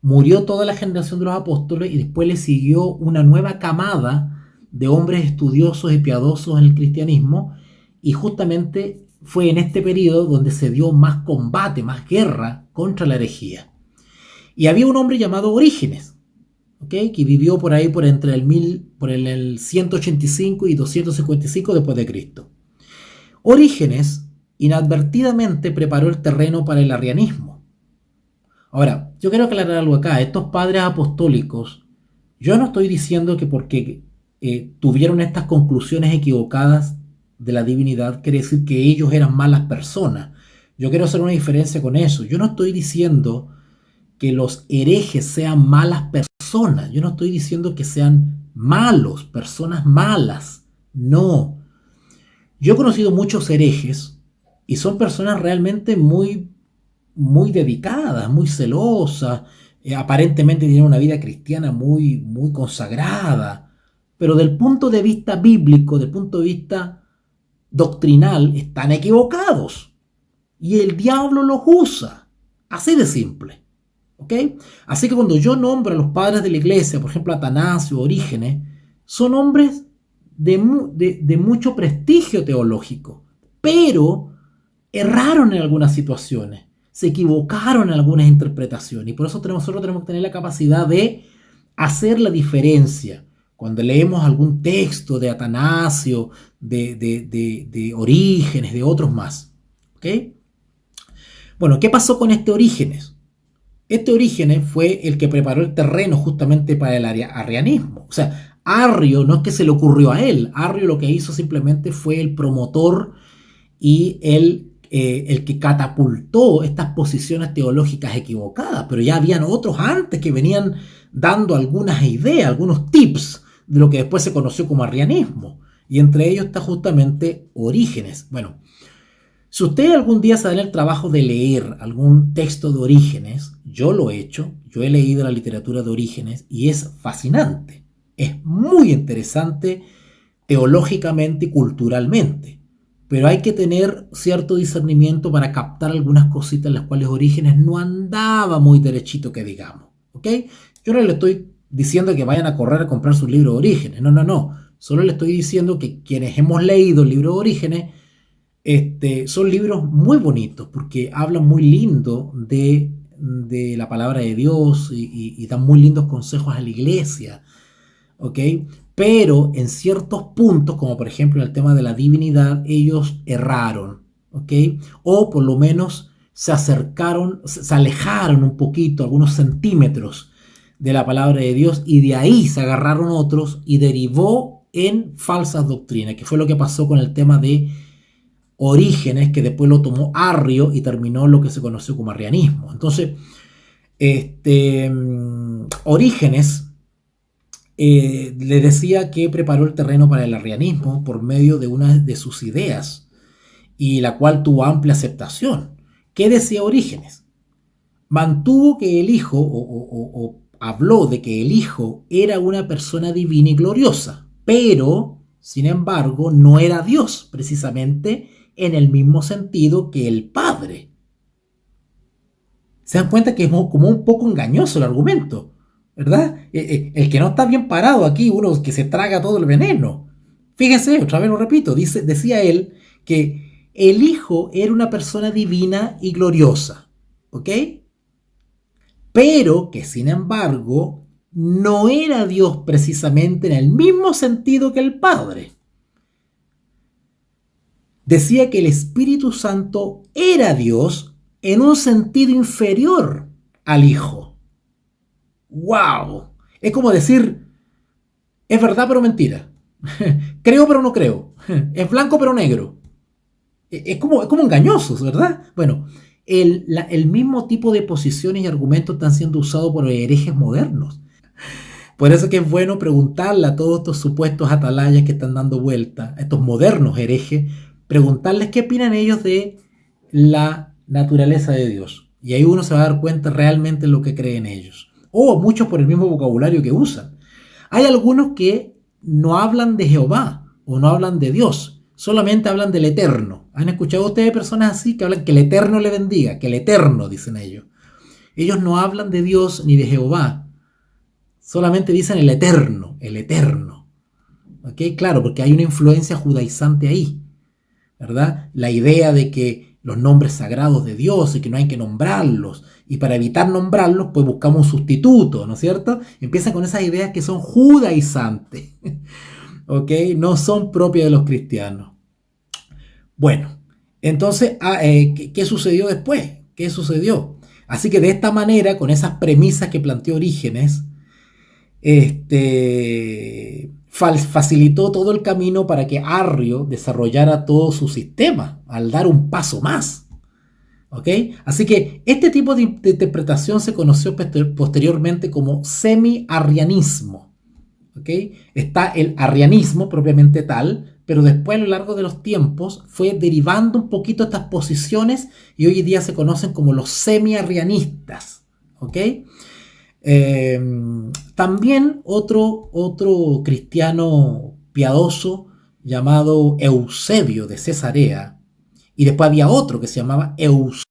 Murió toda la generación de los apóstoles y después le siguió una nueva camada de hombres estudiosos y piadosos en el cristianismo, y justamente fue en este periodo donde se dio más combate, más guerra contra la herejía. Y había un hombre llamado Orígenes, ¿okay?, que vivió por ahí por el 185 y 255 después de Cristo. Orígenes inadvertidamente preparó el terreno para el arrianismo. Ahora, yo quiero aclarar algo acá. Estos padres apostólicos, yo no estoy diciendo que porque tuvieron estas conclusiones equivocadas de la divinidad quiere decir que ellos eran malas personas. Yo quiero hacer una diferencia con eso. Yo no estoy diciendo que los herejes sean malas personas. Yo no estoy diciendo que sean malos, personas malas. No. Yo he conocido muchos herejes y son personas realmente muy, muy dedicadas, muy celosas, aparentemente tienen una vida cristiana muy, muy consagrada, pero del punto de vista bíblico, del punto de vista doctrinal, están equivocados y el diablo los usa, así de simple, ¿ok? Así que cuando yo nombro a los padres de la iglesia, por ejemplo Atanasio, Orígenes, son hombres de mucho prestigio teológico, pero erraron en algunas situaciones, se equivocaron en algunas interpretaciones, y por eso nosotros tenemos que tener la capacidad de hacer la diferencia. Cuando leemos algún texto de Atanasio, de Orígenes, de otros más, ¿ok? Bueno, ¿qué pasó con este Orígenes? Este Orígenes fue el que preparó el terreno justamente para el arrianismo. O sea, Arrio no es que se le ocurrió a él. Arrio lo que hizo simplemente fue el promotor y el que catapultó estas posiciones teológicas equivocadas. Pero ya habían otros antes que venían dando algunas ideas, algunos tips de lo que después se conoció como arrianismo. Y entre ellos está justamente Orígenes. Bueno, si usted algún día se da el trabajo de leer algún texto de Orígenes, yo lo he hecho, yo he leído la literatura de Orígenes y es fascinante. Es muy interesante teológicamente y culturalmente, pero hay que tener cierto discernimiento para captar algunas cositas en las cuales Orígenes no andaba muy derechito, que digamos, ¿ok? Yo no le estoy diciendo que vayan a correr a comprar sus libros de Orígenes, no. Solo le estoy diciendo que quienes hemos leído el libro de Orígenes, son libros muy bonitos porque hablan muy lindo de la palabra de Dios y dan muy lindos consejos a la iglesia, ¿ok? Pero en ciertos puntos, como por ejemplo en el tema de la divinidad, ellos erraron, ¿ok? O por lo menos se alejaron un poquito, algunos centímetros de la palabra de Dios, y de ahí se agarraron otros y derivó en falsas doctrinas, que fue lo que pasó con el tema de Orígenes, que después lo tomó Arrio y terminó lo que se conoció como arrianismo. Entonces, Orígenes le decía que preparó el terreno para el arrianismo por medio de una de sus ideas, y la cual tuvo amplia aceptación. ¿Qué decía Orígenes? Mantuvo que el Hijo, o habló de que el Hijo era una persona divina y gloriosa, pero, sin embargo, no era Dios, precisamente en el mismo sentido que el Padre. Se dan cuenta que es como un poco engañoso el argumento, ¿verdad? El que no está bien parado aquí, uno que se traga todo el veneno. Fíjense, otra vez lo repito, decía él que el Hijo era una persona divina y gloriosa, ¿ok? Pero que sin embargo no era Dios precisamente en el mismo sentido que el Padre. Decía que el Espíritu Santo era Dios en un sentido inferior al Hijo. ¡Wow! Es como decir, es verdad pero mentira. Creo pero no creo. Es blanco pero negro. Es como engañoso, ¿verdad? Bueno, el mismo tipo de posiciones y argumentos están siendo usados por herejes modernos. Por eso que es bueno preguntarle a todos estos supuestos atalayas que están dando vuelta, a estos modernos herejes, preguntarles qué opinan ellos de la naturaleza de Dios. Y ahí uno se va a dar cuenta realmente en lo que creen ellos. O muchos por el mismo vocabulario que usan. Hay algunos que no hablan de Jehová o no hablan de Dios, solamente hablan del Eterno. ¿Han escuchado ustedes personas así que hablan que el Eterno le bendiga? Que el Eterno, dicen ellos. Ellos no hablan de Dios ni de Jehová. Solamente dicen el Eterno, el Eterno. ¿Ok? Claro, porque hay una influencia judaizante ahí, ¿verdad? La idea de que los nombres sagrados de Dios y que no hay que nombrarlos, y para evitar nombrarlos, pues buscamos un sustituto, ¿no es cierto? Empiezan con esas ideas que son judaizantes, ¿ok? No son propias de los cristianos. Bueno, entonces, ¿qué sucedió después? ¿Qué sucedió? Así que de esta manera, con esas premisas que planteó Orígenes, facilitó todo el camino para que Arrio desarrollara todo su sistema al dar un paso más. ¿Ok? Así que este tipo de interpretación se conoció posteriormente como semi-arrianismo. ¿Ok? Está el arrianismo propiamente tal, pero después a lo largo de los tiempos fue derivando un poquito estas posiciones y hoy en día se conocen como los semi-arrianistas. ¿Ok? También otro cristiano piadoso llamado Eusebio de Cesarea, y después había otro que se llamaba Eusebio.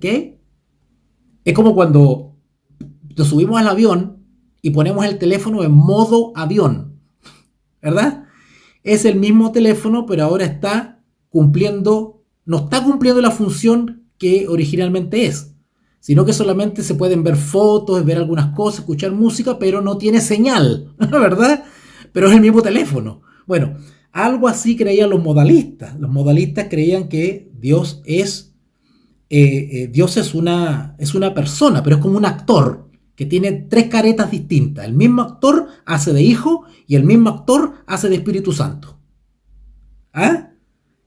¿Ok? Es como cuando nos subimos al avión y ponemos el teléfono en modo avión, ¿verdad? Es el mismo teléfono, pero ahora no está cumpliendo la función que originalmente es, sino que solamente se pueden ver fotos, ver algunas cosas, escuchar música, pero no tiene señal, ¿verdad? Pero es el mismo teléfono. Bueno, algo así creían los modalistas. Los modalistas creían que Dios es una persona, pero es como un actor que tiene tres caretas distintas. El mismo actor hace de Hijo y el mismo actor hace de Espíritu Santo. ¿Ah?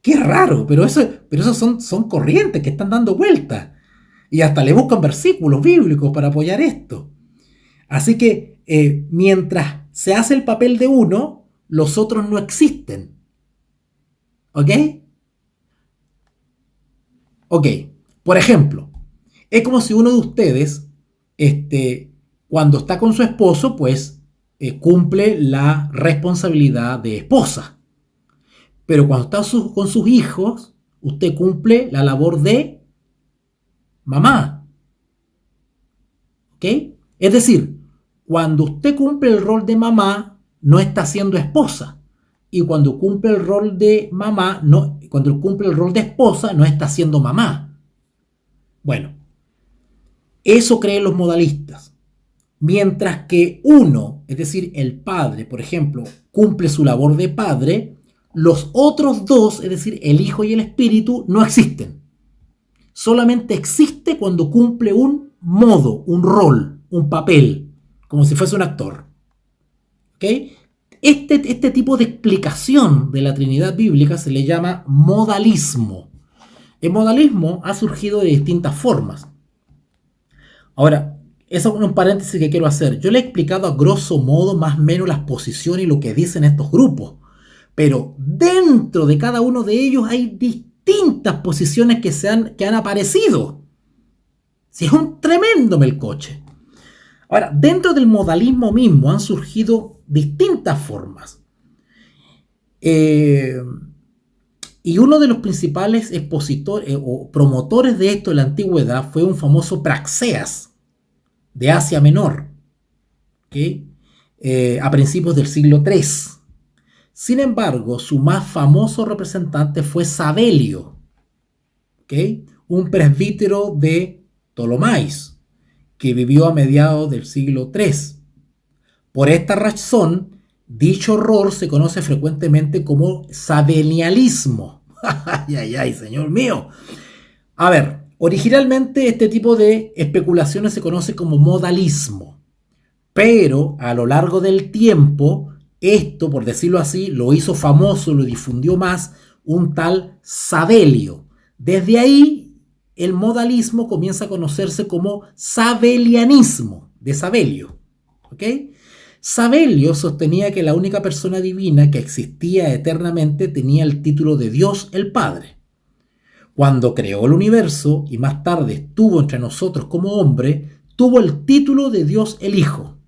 Qué raro, pero esos son corrientes que están dando vueltas. Y hasta le buscan versículos bíblicos para apoyar esto. Así que mientras se hace el papel de uno, los otros no existen. ¿Ok? Ok. Por ejemplo, es como si uno de ustedes, cuando está con su esposo, pues cumple la responsabilidad de esposa. Pero cuando está con sus hijos, usted cumple la labor de mamá. ¿Ok? Es decir, cuando usted cumple el rol de mamá, no está siendo esposa. Y cuando cumple el rol de mamá, cuando cumple el rol de esposa, no está siendo mamá. Bueno, eso creen los modalistas. Mientras que uno, es decir, el padre, por ejemplo, cumple su labor de padre, los otros dos, es decir, el Hijo y el Espíritu, no existen. Solamente existe cuando cumple un modo, un rol, un papel, como si fuese un actor. ¿Ok? Este tipo de explicación de la Trinidad bíblica se le llama modalismo. El modalismo ha surgido de distintas formas. Ahora, eso es un paréntesis que quiero hacer. Yo le he explicado a grosso modo más o menos las posiciones y lo que dicen estos grupos. Pero dentro de cada uno de ellos hay distintas posiciones que han aparecido. Sí, es un tremendo melcoche. Ahora, dentro del modalismo mismo han surgido distintas formas. Y uno de los principales expositores o promotores de esto en la antigüedad fue un famoso Praxeas de Asia Menor, ¿okay? A principios del siglo III. Sin embargo, su más famoso representante fue Sabelio, ¿okay? Un presbítero de Ptolomais, que vivió a mediados del siglo III. Por esta razón, dicho error se conoce frecuentemente como sabelianismo. ¡Ay, ay, ay, señor mío! A ver, originalmente este tipo de especulaciones se conoce como modalismo, pero a lo largo del tiempo, esto, por decirlo así, lo hizo famoso, lo difundió más un tal Sabelio. Desde ahí, el modalismo comienza a conocerse como sabelianismo, de Sabelio. ¿Ok? Sabelio sostenía que la única persona divina que existía eternamente tenía el título de Dios el Padre. Cuando creó el universo y más tarde estuvo entre nosotros como hombre, tuvo el título de Dios el Hijo.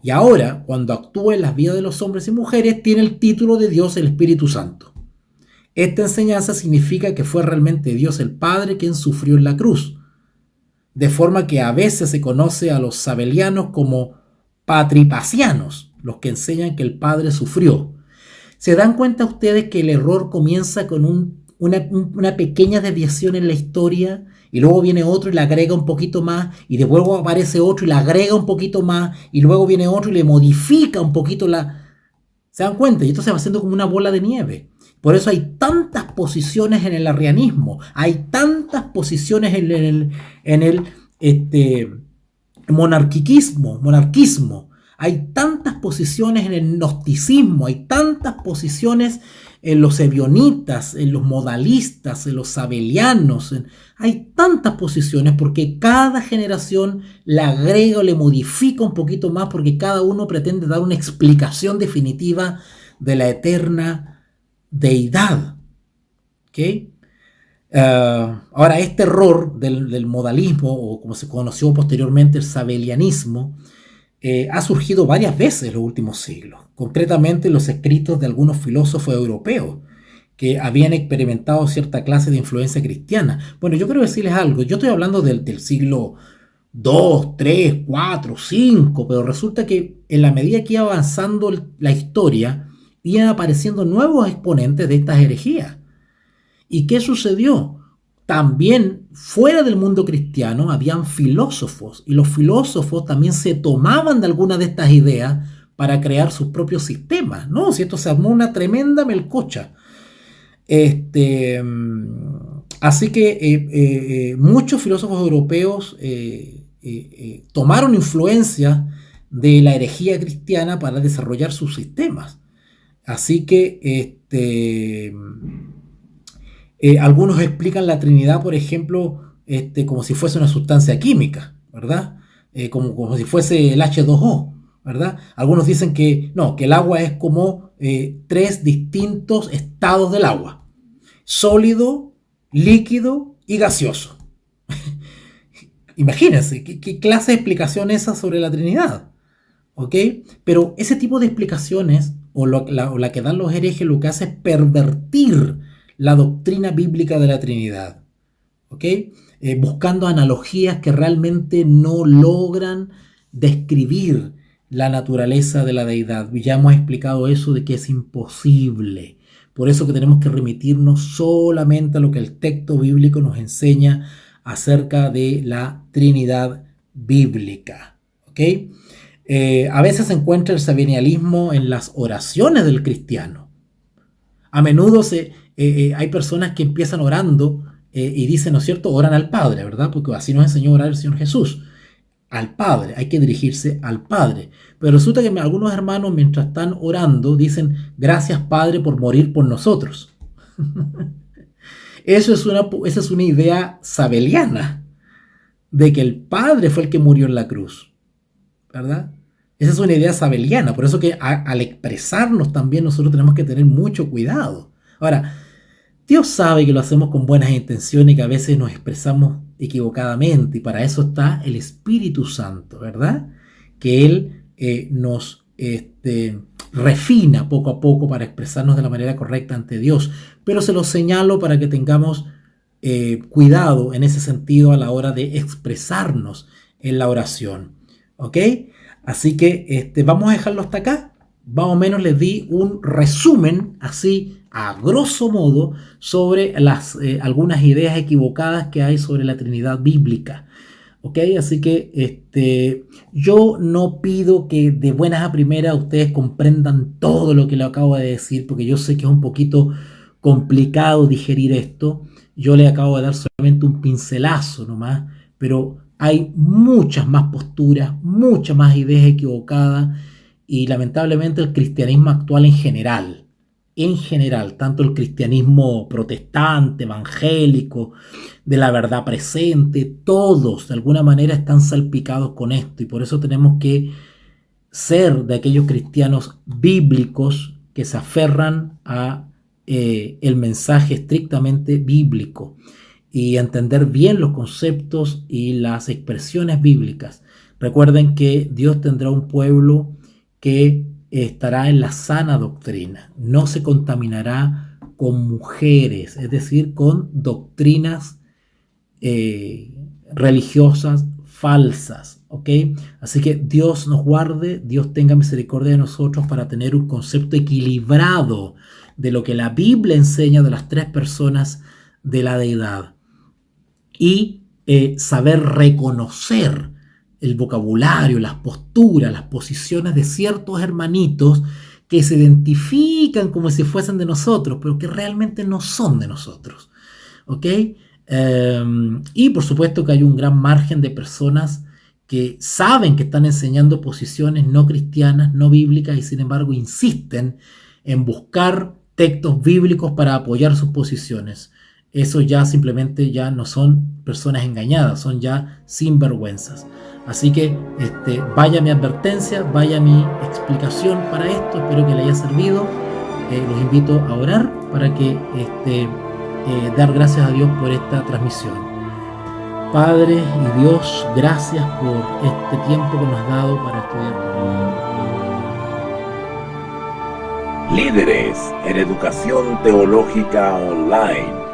Y ahora, cuando actúa en las vidas de los hombres y mujeres, tiene el título de Dios el Espíritu Santo. Esta enseñanza significa que fue realmente Dios el Padre quien sufrió en la cruz, de forma que a veces se conoce a los sabelianos como patripasianos, los que enseñan que el Padre sufrió. ¿Se dan cuenta ustedes que el error comienza con una pequeña desviación en la historia y luego viene otro y le agrega un poquito más y de luego aparece otro y le agrega un poquito más y luego viene otro y le modifica un poquito ¿Se dan cuenta? Y esto se va haciendo como una bola de nieve. Por eso hay tantas posiciones en el arrianismo, hay tantas posiciones en el monarquismo, hay tantas posiciones en el gnosticismo, hay tantas posiciones en los ebionitas, en los modalistas, en los sabelianos, hay tantas posiciones porque cada generación le agrega o le modifica un poquito más porque cada uno pretende dar una explicación definitiva de la eterna deidad. ¿Okay? Ahora, este error del modalismo, o como se conoció posteriormente el sabelianismo, ha surgido varias veces en los últimos siglos, concretamente en los escritos de algunos filósofos europeos que habían experimentado cierta clase de influencia cristiana. Bueno, yo quiero decirles algo, yo estoy hablando del siglo II, III, IV, V, pero resulta que en la medida que iba avanzando la historia, iban apareciendo nuevos exponentes de estas herejías. ¿Y qué sucedió? También fuera del mundo cristiano habían filósofos, y los filósofos también se tomaban de algunas de estas ideas para crear sus propios sistemas, ¿no? Si esto se armó una tremenda melcocha. Así que muchos filósofos europeos tomaron influencia de la herejía cristiana para desarrollar sus sistemas. Así que algunos explican la Trinidad, por ejemplo, como si fuese una sustancia química, ¿verdad? Como si fuese el H2O, ¿verdad? Algunos dicen que no, que el agua es como 3 distintos estados del agua: sólido, líquido y gaseoso. Imagínense, ¿qué clase de explicación es esa sobre la Trinidad? ¿Ok? Pero ese tipo de explicaciones, o la que dan los herejes, lo que hace es pervertir la doctrina bíblica de la Trinidad. ¿Ok? Buscando analogías que realmente no logran describir la naturaleza de la deidad. Ya hemos explicado eso, de que es imposible. Por eso que tenemos que remitirnos solamente a lo que el texto bíblico nos enseña acerca de la Trinidad bíblica. ¿Ok? A veces se encuentra el sabinialismo en las oraciones del cristiano. A menudo hay personas que empiezan orando y dicen, ¿no es cierto?, oran al Padre, ¿verdad? Porque así nos enseñó a orar el Señor Jesús. Al Padre, hay que dirigirse al Padre. Pero resulta que algunos hermanos, mientras están orando, dicen, gracias Padre por morir por nosotros. Esa es una idea sabeliana, de que el Padre fue el que murió en la cruz, ¿verdad? Esa es una idea sabeliana. Por eso que al expresarnos también nosotros tenemos que tener mucho cuidado. Ahora, Dios sabe que lo hacemos con buenas intenciones y que a veces nos expresamos equivocadamente, y para eso está el Espíritu Santo, ¿verdad? Que Él nos refina poco a poco para expresarnos de la manera correcta ante Dios. Pero se lo señalo para que tengamos cuidado en ese sentido a la hora de expresarnos en la oración. ¿Ok? Así que vamos a dejarlo hasta acá. Más o menos les di un resumen, así a grosso modo, sobre algunas ideas equivocadas que hay sobre la Trinidad bíblica. ¿Ok? Así que yo no pido que de buenas a primeras ustedes comprendan todo lo que le acabo de decir, porque yo sé que es un poquito complicado digerir esto. Yo le acabo de dar solamente un pincelazo nomás, pero hay muchas más posturas, muchas más ideas equivocadas, y lamentablemente el cristianismo actual en general, tanto el cristianismo protestante, evangélico, de la verdad presente, todos de alguna manera están salpicados con esto, y por eso tenemos que ser de aquellos cristianos bíblicos que se aferran a el mensaje estrictamente bíblico y entender bien los conceptos y las expresiones bíblicas. Recuerden que Dios tendrá un pueblo que estará en la sana doctrina, no se contaminará con mujeres, es decir, con doctrinas religiosas falsas, ¿ok? Así que Dios nos guarde, Dios tenga misericordia de nosotros para tener un concepto equilibrado de lo que la Biblia enseña de las 3 personas de la deidad, y saber reconocer el vocabulario, las posturas, las posiciones de ciertos hermanitos que se identifican como si fuesen de nosotros, pero que realmente no son de nosotros. ¿Ok? Y por supuesto que hay un gran margen de personas que saben que están enseñando posiciones no cristianas, no bíblicas, y sin embargo insisten en buscar textos bíblicos para apoyar sus posiciones. Eso ya simplemente ya no son personas engañadas, son ya sinvergüenzas. Así que vaya mi advertencia, vaya mi explicación para esto. Espero que le haya servido. Los invito a orar para que dar gracias a Dios por esta transmisión. Padre y Dios, gracias por este tiempo que nos has dado para estudiar. Líderes en Educación Teológica Online.